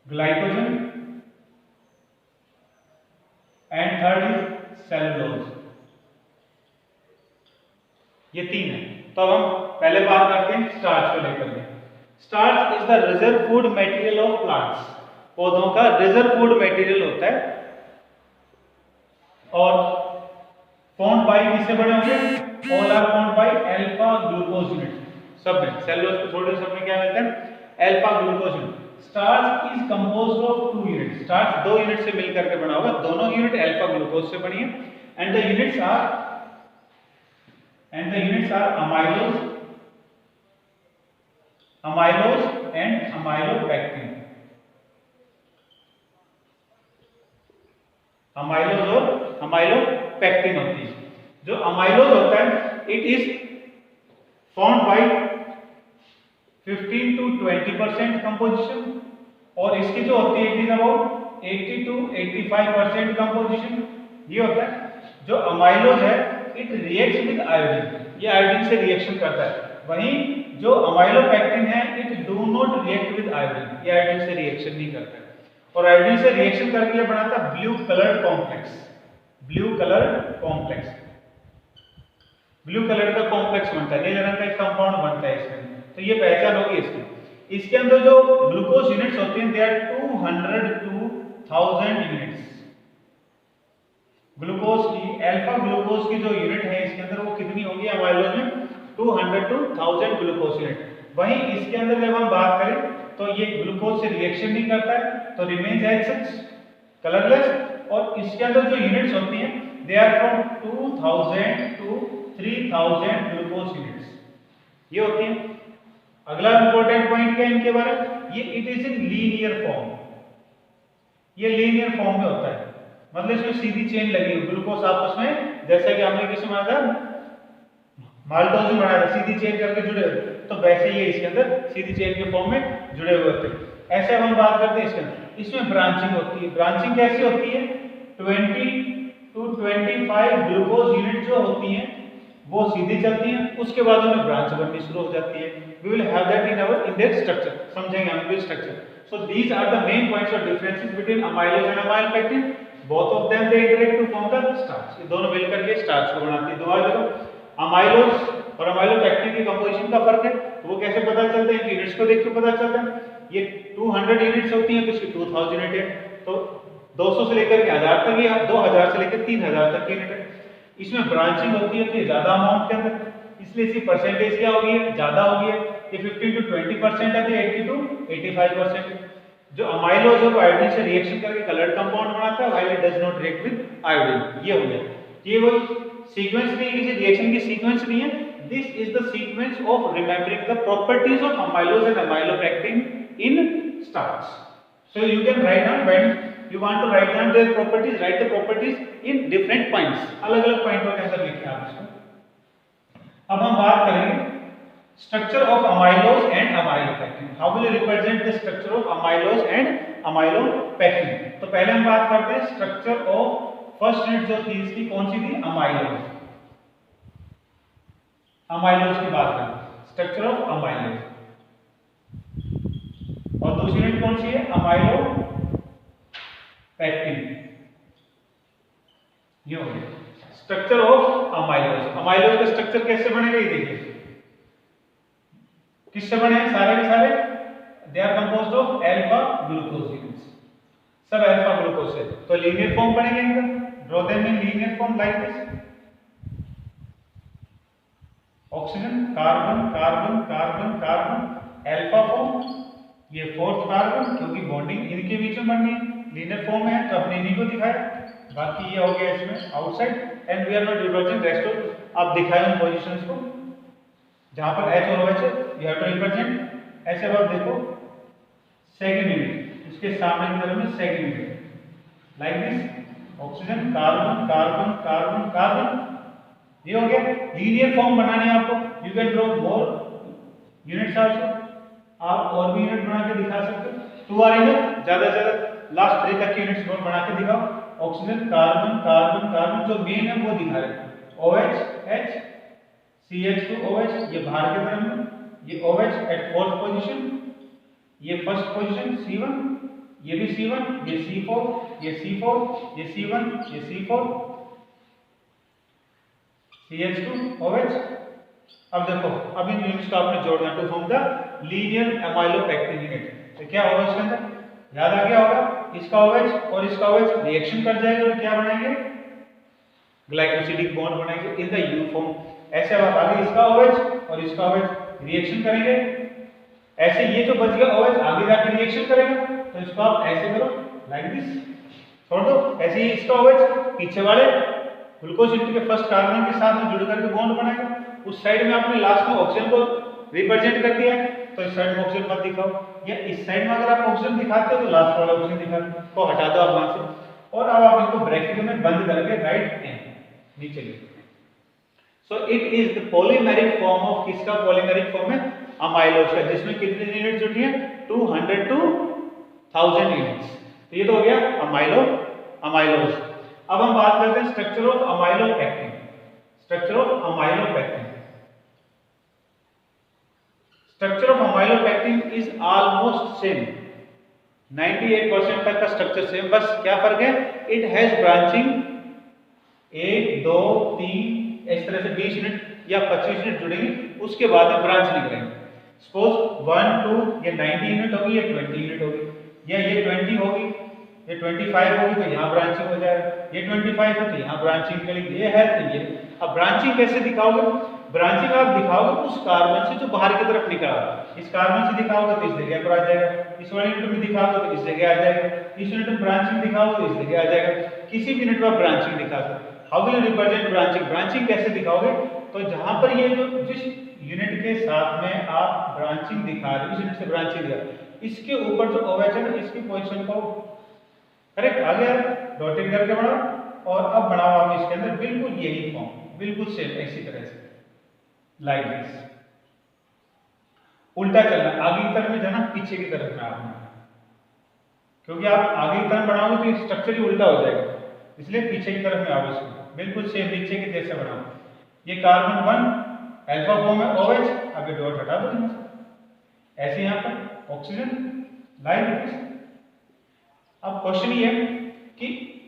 glycogen and third is cellulose. ये 3 है। तो अब हम पहले बात करते हैं स्टार्च को लेकर के। Starch is the reserve food material of plants. पौधों का रिजर्व फूड मटेरियल होता है और फॉर्म्ड बाय किससे बने होंगे, all are formed by alpha glucose unit. सब में सेलुलोज को छोड़, सब में क्या मिलता है, alpha glucose unit. Starch is composed of 2 unit. Starch 2 unit से मिलकर के बना होगा, दोनों यूनिट अल्फा ग्लूकोज से बनी है। And the units are amylose and amylopectin। Amylose और अमाइलोपेक्टिन होती है। जो अमाइलोज होता है, it is formed by 15 to 20% composition, और इसकी जो होती है it is about 80 to 85% composition. ये होता है। जो अमाइलोज है, इट रिएक्ट्स विद आयोडीन, ये आयोडीन से रिएक्शन करता है। वहीं जो अमाइलोपेक्टिन है, it do not react with iodine, ये आयोडीन से रिएक्शन नहीं करता है। और आयोडीन से रिएक्शन करके ये बनाता है blue coloured complex. Blue coloured complex, blue colour का कॉम्प्लेक्स बनता है, नीले रंग का एक कंपाउंड बनता है इसके अंदर। तो ये पहचान होगी इसकी। इसके अंदर जो ग्लूकोज यूनिट्स होती हैं, they are 200 to 1000 units. Glucose की, अल्फा ग्लूकोज की जो यूनिट है इसके अंदर, वो कितनी होगी अमाइलोज में, 200 to 1000 ग्लूकोज यूनिट। वहीं इसके अंदर जब हम बात करें तो ये ग्लूकोज से रिएक्शन नहीं करता है, तो रिमेन्स एज सच कलरलेस। और इसके अंदर जो यूनिट्स होती हैं, they are from 2000 to 3000 glucose units, ये होती हैं। अगला इंपॉर्टेंट पॉइंट क्या है इनके बारे में, ये it is in linear form. ये लीनियर फॉर्म में होता है, मतलब इसमें सीधी चेन लगी हुई, ग्लूकोज आपस में, जैसा कि हमने किसमें बनाया था, माल्टोज में बनाया था, सीधी चेन करके जुड़े हुए, तो वैसे ये इसके अंदर सीधी चेन के फॉर्म में जुड़े हुए होते हैं। ऐसे हम बात करते हैं इसके अंदर। इसमें ब्रांचिंग होती है। ब्रांचिंग कैसी होती है, 20 to 25 ग्लूकोज यूनिट जो होती हैं वो सीधी चलती हैं, उसके बाद उनमें ब्रांच बननी शुरू हो जाती है। We will have that in their structure, समझेंगे हम भी structure. So these are the main points of differences between amylose and amylopectin. Both of them they interact to form the starch. ये दोनों मिलकर के स्टार्च को बनाती है। दोबारा देखो, अमाइलोज और अमाइलोपेक्टिन की कंपोजिशन का फर्क है, तो वो कैसे पता चलता है, यूनिट्स को देख के पता चलता है। ये 200 यूनिट्स होती हैं, तो इसकी 2000 यूनिट है, तो 200 से लेकर के 1000 तक, या 2000 से लेकर 3000 तक की यूनिट है। इसमें ब्रांचिंग होती है ज्यादा अमाउंट के अंदर, इसलिए इसकी परसेंटेज क्या होगी, ज्यादा होगी। ये 15 to 20% है, 80 to 85%। जो अमाइलोज है वो आयोडीन से रिएक्शन करके कलर्ड कंपाउंड बनाता है, while it does not react with iodine. ये हो गया। ये वो सीक्वेंस नहीं है, किसी रिएक्शन की सीक्वेंस नहीं है। This is the sequence of remembering the properties of amylose and amylopectin in starch. So you can write down when you want to write down their properties, write the properties in different points, अलग अलग पॉइंटों के अंदर लिखें आप इसको। अब हम बात करेंगे structure of amylose and amylopectin. How will you represent the structure of amylose and amylopectin? तो पहले हम बात करते हैं structure of first unit जो थी इसकी, कौन सी थी, amylose। amylose की बात करें, structure of amylose। और दूसरी यूनिट कौन सी है, amylopectin। ये हो गया स्ट्रक्चर ऑफ अमाइलोज। अमाइलोज का स्ट्रक्चर कैसे बनेगा, ये देखिए किससे बने हैं, सारे के सारे they are composed of alpha glucose units, सब अल्फा ग्लूकोज से। तो लीनियर फॉर्म बनेगा इनका, draw them in linear form like this. Oxygen, carbon carbon carbon carbon, alpha form, ये फोर्थ कार्बन, क्योंकि बॉन्डिंग इनके बीच में बननी है, लीनियर फॉर्म में है तो हमने इन्हीं को दिखाया। बाकी ये हो गया इसमें outside and we are not represent rest of, आप दिखाए उन पोजीशंस को जहां पर H और OH you have to represent. ऐसे अब आप देखो सेकंड यूनिट, इसके सामने की तरफ में second unit like this, oxygen carbon carbon carbon carbon, ये हो गया। लीनियर फॉर्म बनानी है आपको, you can draw more units also, आप और भी यूनिट बना के दिखा सकते हो। 2 आर इनफ, ज्यादा से ज्यादा लास्ट 3 तक की यूनिट्स नोट बना के दिखाओ। ऑक्सीजन कार्बन कार्बन कार्बन, जो मेन है वो दिखा रहे हैं, OH H CH2 OH, ये बाहर की तरफ में, ये OH एट फोर्थ पोजीशन, ये फर्स्ट पोजीशन C1, ये भी C1, ये C4, ये C4, ये C1, ये C4, CH2 OH। अब देखो, अब इन यूनिट्स को आपने जोड़ना to form the linear amylopectin unit. तो क्या होगा इसके अंदर, याद आ गया होगा, इसका OH और इसका OH रिएक्शन कर जाएगा और क्या बनाएंगे, ग्लाइकोसिडिक बॉन्ड बनाएंगे इन द U फॉर्म। ऐसे अब आगे इसका OH और इसका OH रिएक्शन करेंगे, ऐसे ये जो बच गया OH आगे जाके रिएक्शन करेगा, तो इसको आप ऐसे करो लाइक दिस, छोड़ दो। ऐसे ही इसका OH पीछे वाले ग्लूकोज के फर्स्ट कार्बन के साथ में जुड़ करके बॉन्ड बनाएगा। उस साइड में आपने लास्ट में ऑक्सीजन को रिप्रेजेंट कर दिया है, तो इस साइड में ऑक्सीजन मत दिखाओ, या इस साइड में अगर आप ऑक्सीजन दिखाते हो तो लास्ट वाला ऑक्सीजन दिखाते को हटा दो आप वहां से, और अब आप इनको ब्रैकेट में बंद करके राइट एंड नीचे लिखो। So it is the polymeric form of, किसका पॉलीमेरिक फॉर्म है, अमाइलोज का, जिसमें कितनी यूनिट जुड़ी है, 200 to 1000 यूनिट्स। तो ये तो हो गया अमाइलोज। अब हम बात करते हैं structure of amylopectin. Structure of amylopectin, structure of amylopectin is almost same, 98% तक का स्ट्रक्चर सेम, बस क्या फर्क है, इट हैज ब्रांचिंग 1 2 3 इस तरह से 20 यूनिट या 25 यूनिट जुड़ेंगे, उसके बाद में ब्रांच निकलेंगे। सपोज 1 2 ये 90 यूनिट होगी, ये 20 यूनिट होगी, या ये 20 होगी, ये 25 होगी, तो यहाँ ब्रांचिंग हो जाएगा, ये 25 है तो यहाँ ब्रांचिंग निकलेगी, ये है तो ये। अब ब्रांचिंग कैसे दिखाओगे, ब्रांचिंग आप दिखाओगे उस कार्बन से जो बाहर की तरफ निकला, इस कार्बन से दिखाओगे तो इस जगह पर आ जाएगा, इस वाले यूनिट में दिखाओगे तो इस जगह आ जाएगा, इस यूनिट में ब्रांचिंग दिखाओगे तो इस जगह आ जाएगा, किसी भी यूनिट में ब्रांचिंग दिखा सकते। How will you represent branching, branching कैसे दिखाओगे, तो जहां पर ये जो जिस यूनिट के साथ में आप ब्रांचिंग दिखा रहे हो, इस यूनिट से ब्रांचिंग दिखा, इसके ऊपर जो OH है इसकी पोजीशन को करेक्ट आ गया, डॉटेड करके बनाओ, और अब बनाओ आप इसके अंदर बिल्कुल यही फॉर्म, बिल्कुल सेम इसी तरह से लाइक दिस। उल्टा चलना, आगे की तरफ में जाना, पीछे की तरफ में आना, क्योंकि आप आगे की तरफ बनाओगे तो ये स्ट्रक्चर ही उल्टा हो जाएगा, इसलिए पीछे की तरफ में आओ, इसको बिल्कुल सेम नीचे के जैसे बनाओ। ये कार्बन 1 अल्फा फॉर्म है OH, अब ये डॉट हटा दो यहाँ से, ऐसे यहाँ पर ऑक्सीजन लाइक दिस। अब क्वेश्चन ये है कि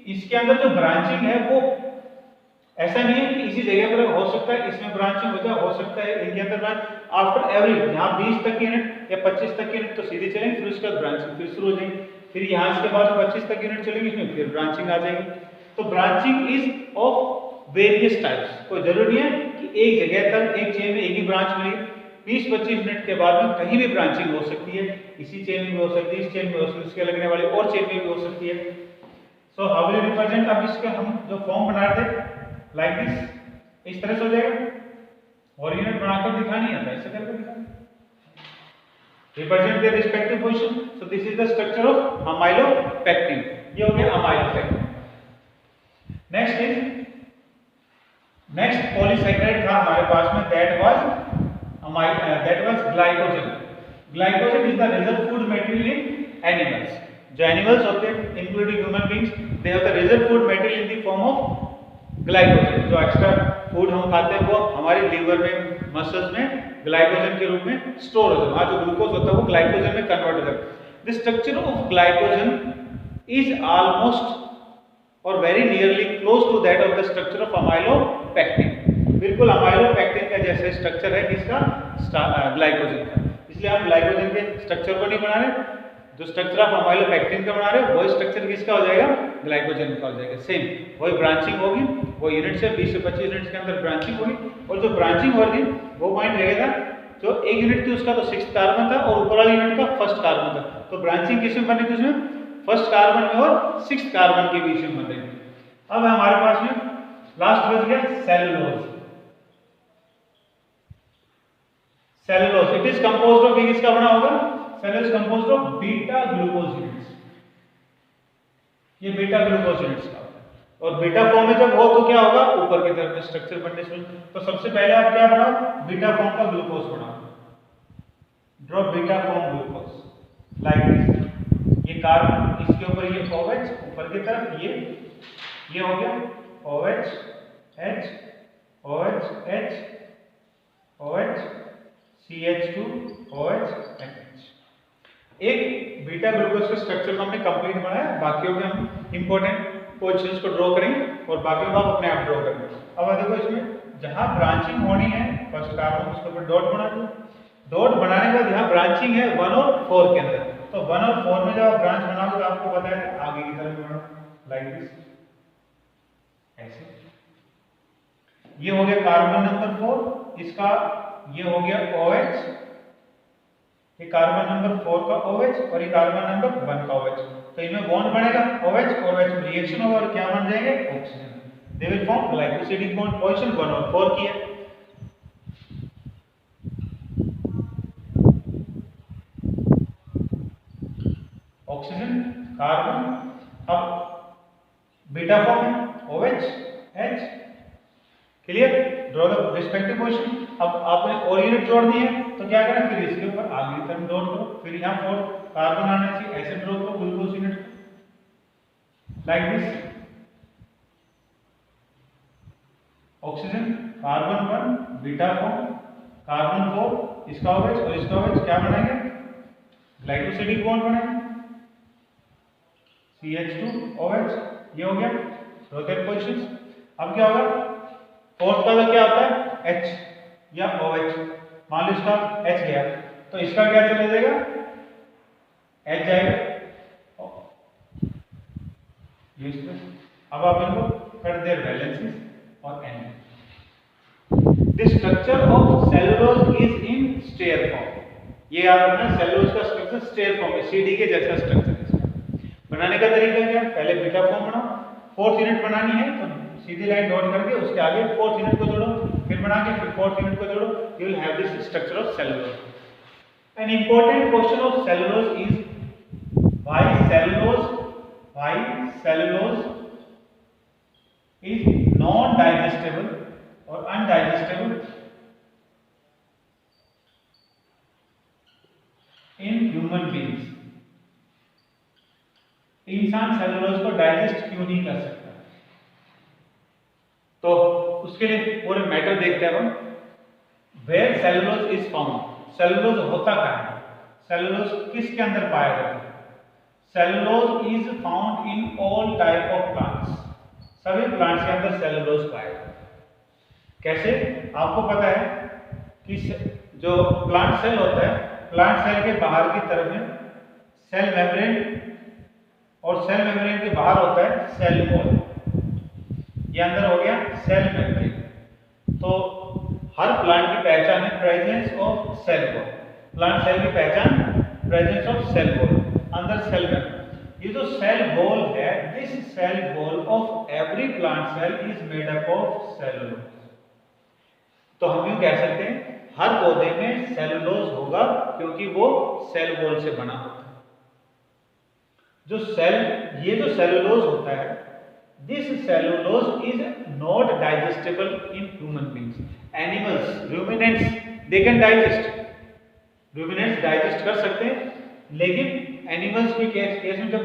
इसके अंदर जो ब्रांचिंग है वो ऐसा नहीं है कि इसी जगह पर हो सकता है इसमें ब्रांचिंग हो जाए, हो सकता है इनके अंदर ब्रांच आफ्टर एवरी, यहाँ 20 तक यूनिट या 25 तक यूनिट तो सीधे चलेंगे, फिर उसके बाद ब्रांचिंग फिर शुरू हो जाएगी, फिर यहाँ इसके बाद 25 तक यूनिट चलेंगे, इसमें फिर ब्रांचिंग आ जाएगी। तो branching is of various types, कोई जरूरी है कि एक जगह तक एक चेन में एक ही ब्रांच मिलेगी, 20-25 मिनट के बाद में कहीं भी ब्रांचिंग हो सकती है, इसी चेन में भी हो सकती है, इस चेन में हो सकती है, उसके लगने वाले और चेन में भी हो सकती है। सो हाउ विल रिप्रेजेंट, अब इसके हम जो फॉर्म बना रहे थे लाइक दिस, इस तरह से हो जाएगा, और यूनिट बनाकर दिखानी आता है, ऐसे करके दिखाना, represent their respective position. So this is the structure of amylopectin, ये हो गया अमाइलोपेक्टिन। नेक्स्ट पॉलीसैकेराइड था हमारे पास में, that was glycogen. Glycogen is the reserve food material in animals. जो एनिमल्स होते हैं including human beings, they have the reserve food material in the form of glycogen. जो एक्स्ट्रा फूड हम खाते हैं वो हमारे लीवर में, मसल्स में ग्लाइकोजन के रूप में स्टोर होता है, वहां जो ग्लूकोज होता है वो ग्लाइकोजन में कन्वर्ट होता है। The structure of glycogen is almost और very nearly close to that of the structure of amylopectin. बिल्कुल अमाइलोपेक्टिन का जैसे स्ट्रक्चर है किसका, ग्लाइकोजन का, इसलिए आप ग्लाइकोजन के स्ट्रक्चर को नहीं बना रहे, जो स्ट्रक्चर ऑफ अमाइलोपेक्टिन का बना रहे हो वो स्ट्रक्चर किसका हो जाएगा, ग्लाइकोजन निकाल जाएगा। सेम वही ब्रांचिंग होगी, वो यूनिट से 20 से 25 यूनिट्स के अंदर ब्रांचिंग होगी, और जो ब्रांचिंग हो रही थी वो पॉइंट रहेगा जो एक यूनिट थी उसका तो 6th कार्बन था और ऊपर वाली यूनिट का 1st कार्बन था। तो ब्रांचिंग किस में बन रही थी, उसमें 1st कार्बन में और 6th कार्बन के बीच में बन रही थी। अब हमारे पास में लास्ट बच गया cellulose. Cellulose it is composed of, ये किसका बना होगा, cellulose composed of beta glucose units. ये बीटा ग्लूकोज यूनिट्स का होता है, और बीटा फॉर्म में जब हो तो क्या होगा, ऊपर की तरफ स्ट्रक्चर बनने से। तो सबसे पहले आप क्या बनाओ, बीटा फॉर्म का ग्लूकोज बनाओ, draw beta form glucose like this. ये कार्बन, इसके ऊपर ये OH, ऊपर की तरफ ये हो गया OH H OH H OH CH2 OH NH। एक बीटा ग्लूकोज के स्ट्रक्चर को हमने कंप्लीट बनाया, बाकियों में हम इंपॉर्टेंट पोजीशंस को ड्रॉ करेंगे और बाकी को आप अपने आप ड्रॉ करेंगे। अब देखो इसमें जहां ब्रांचिंग होनी है 1st कार्बन उसके ऊपर डॉट बना दो। डॉट बनाने के बाद यहाँ ब्रांचिंग है 1 और 4 के अंदर, तो 1 और 4 में जब आप ब्रांच बनाओगे तो आपको पता है आगे की तरफ बढ़ो लाइक दिस, ऐसे। ये हो गया कार्बन नंबर 4, इसका ये हो गया OH, ये कार्बन नंबर 4 का OH और ये कार्बन नंबर 1 का OH। तो इनमें बॉन्ड बनेगा OH और OH में रिएक्शन होगा और क्या बन जाएंगे, oxygen. They will form glycosidic bond, position 1 और 4 की है। ऑक्सीजन कार्बन, अब बीटा फॉर्म है OH H, clear, draw the respective position. अब आपने और यूनिट जोड़ दी है तो क्या करना, फिर इसके ऊपर आगे की तरफ डॉट करो, फिर यहाँ 4 कार्बन आना चाहिए, ऐसे ड्रॉ करो glucose unit like this. Oxygen carbon 1 beta form, carbon 4 इसका OH और इसका OH क्या बनाएंगे, ग्लाइकोसिडिक बॉन्ड बनाएंगे, CH2 OH, ये हो गया रोटेट पोजीशंस। अब क्या होगा, 4th का क्या होता है H या OH, मान लो इसका H गया तो इसका क्या चला जाएगा, H जाएगा, ये अब आप इनको कट देयर वैलेंसीज और N। The structure of cellulose is in stair form. ये याद रखना, सेलुलोज का स्ट्रक्चर स्टेयर फॉर्म है, CD के जैसा स्ट्रक्चर है। बनाने का तरीका क्या है, पहले बीटा फॉर्म बनाओ, 4th यूनिट बनानी है तो सीधी लाइन डॉट करके उसके आगे 4th यूनिट को जोड़ो, फिर बना के फिर 4th यूनिट को जोड़ो, you will have this structure of cellulose. An important question of cellulose is why cellulose is non-digestible or undigestible in human beings। इंसान सेलुलोज को डाइजेस्ट क्यों नहीं कर सकता, तो उसके लिए पूरे मैटर देखते हैं हम। Where cellulose is found, cellulose होता कहाँ है, सेलुलोज किसके अंदर पाया जाता है। Cellulose is found in all type of plants, सभी प्लांट्स के अंदर सेलुलोज पाया जाता है। कैसे, आपको पता है कि जो प्लांट सेल होता है, प्लांट सेल के बाहर की तरफ में सेल मेम्ब्रेन और सेल मेम्ब्रेन के बाहर होता है सेल वॉल, ये अंदर हो गया सेल मेम्ब्रेन। तो हर प्लांट की पहचान है presence of cell wall, plant cell की पहचान प्रेजेंस ऑफ सेल वॉल, अंदर सेल मेम्ब्रेन। ये जो सेल वॉल है, this cell wall of every plant cell is made up of cellulose. तो हम यूं कह सकते हैं हर पौधे में सेलुलोज होगा क्योंकि वो सेल वॉल से बना होता है। जो सेल, ये जो सेलुलोज होता है, this cellulose is not digestible in human beings. Animals, ruminants, they can digest, ruminants digest कर सकते हैं, लेकिन एनिमल्स के केस में जब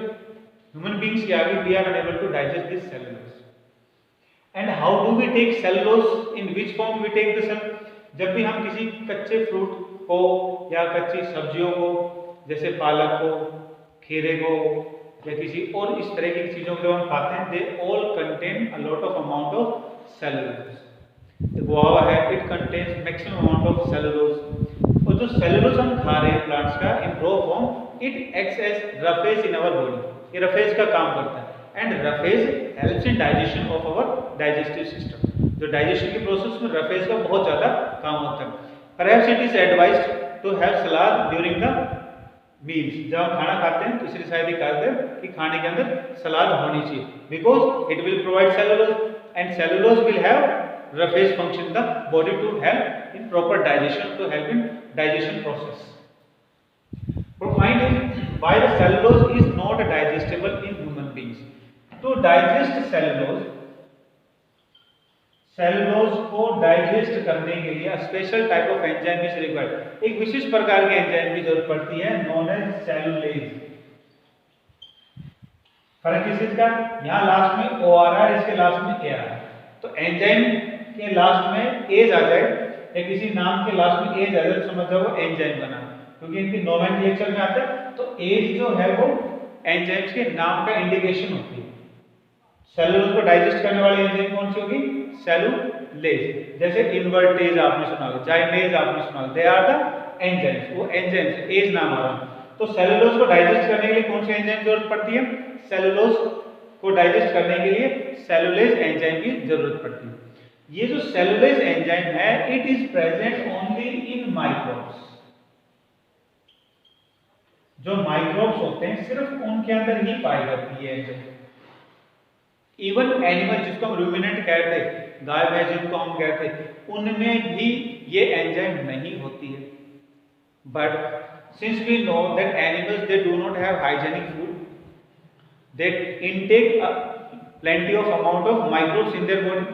ह्यूमन बीइंग्स के आगे we are unable to digest this cellulose. And how do we take cellulose, in which form we take the cell. जब भी हम किसी कच्चे फ्रूट को या कच्ची सब्जियों को, जैसे पालक को, खीरे को या किसी और इस तरह की चीजों को हम खाते हैं, they all contain a lot of amount of cellulose. Guava है, it contains maximum amount of cellulose. और जो सेलुलोज हम खा रहे हैं प्लांट्स का in raw form, it acts as roughage in our body, ये रफेज का काम करता है। And roughage helps in digestion of our digestive system. जो डाइजेशन के प्रोसेस में रफेज का बहुत ज़्यादा काम होता है। Perhaps it is advised to have salad during the meals. जब हम खाना खाते हैं तो इसलिए शायद ये कहते हैं कि खाने के अंदर सलाद होनी चाहिए, because it will provide cellulose and cellulose will have roughage function in the body to help in proper digestion, to help in digestion process. But point is why the cellulose is not digestible in human beings. To digest cellulose को digest करने के लिए special type of enzyme is required. एक विशिष्ट प्रकार के enzyme की जरूरत पड़ती है, नोन एज सेलुलेज। फर्क किस चीज का, यहाँ लास्ट में ओ आ रहा है, इसके लास्ट में ए आ रहा है। तो एंजाइम के लास्ट में एज आ जाए या किसी नाम के लास्ट में एज आ जाए तो समझ जाओ वो एंजाइम बना, क्योंकि इनकी नोमेनक्लेचर में आता है। तो एज जो है वो एंजाइम्स के नाम का इंडिकेशन होती है। सेलुलोज को डाइजेस्ट करने वाली एंजाइम कौन सी होगी, सेलुलेज। जैसे इन्वर्टेज आपने सुना होगा, जाइमेज आपने सुना होगा, दे आर द एंजाइम्स, वो एंजाइम्स, एज नाम आ रहा है। तो सेलुलोज को डाइजेस्ट करने के लिए कौन सी एंजाइम की जरूरत पड़ती है, सेलुलोज को डाइजेस्ट करने के लिए सेलुलेज एंजाइम की जरूरत पड़ती है। ये जो सेलुलेज एंजाइम है, it is present only in microbes. जो माइक्रोब्स होते हैं सिर्फ उनके अंदर ही पाई जाती है एंजाइम। इवन एनिमल जिसको हम रूमिनेंट कहते हैं, गाय भैंस जिनको हम कहते हैं, उनमें भी ये एंजाइम नहीं होती है। But since we know that animals they do not have hygienic food, they intake plenty of amount of microbes in their body,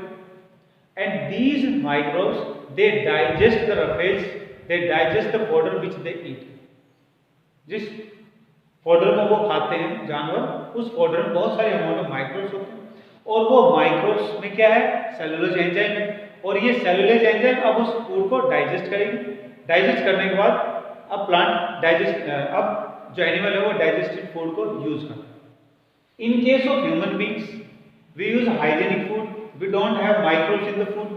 and these microbes they digest the roughage, they digest the fodder which they eat। जिस fodder को वो खाते हैं जानवर, उस fodder में बहुत सारे अमाउंट ऑफ माइक्रोब्स होते हैं, और वो माइक्रोब्स में क्या है, सेलुलोज एंजाइम है। और ये सेलुलोज एंजाइम अब उस फूड को डाइजेस्ट करेगी। डाइजेस्ट करने के बाद अब प्लांट डाइजेस्ट, अब जो एनिमल है वो डाइजेस्टेड फूड को यूज करता है। In case of human beings, we use hygienic food. We don't have microbes in the food.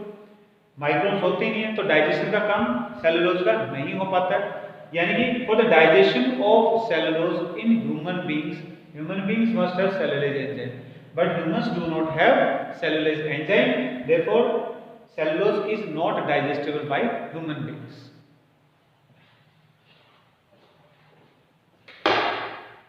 Microbes होते ही नहीं है, तो डाइजेशन का काम सेलुलोज का नहीं हो पाता है। यानी कि for the digestion of cellulose in human beings must have cellulase enzyme, but humans do not have cellulase enzyme. Therefore, cellulose is not digestible by human beings.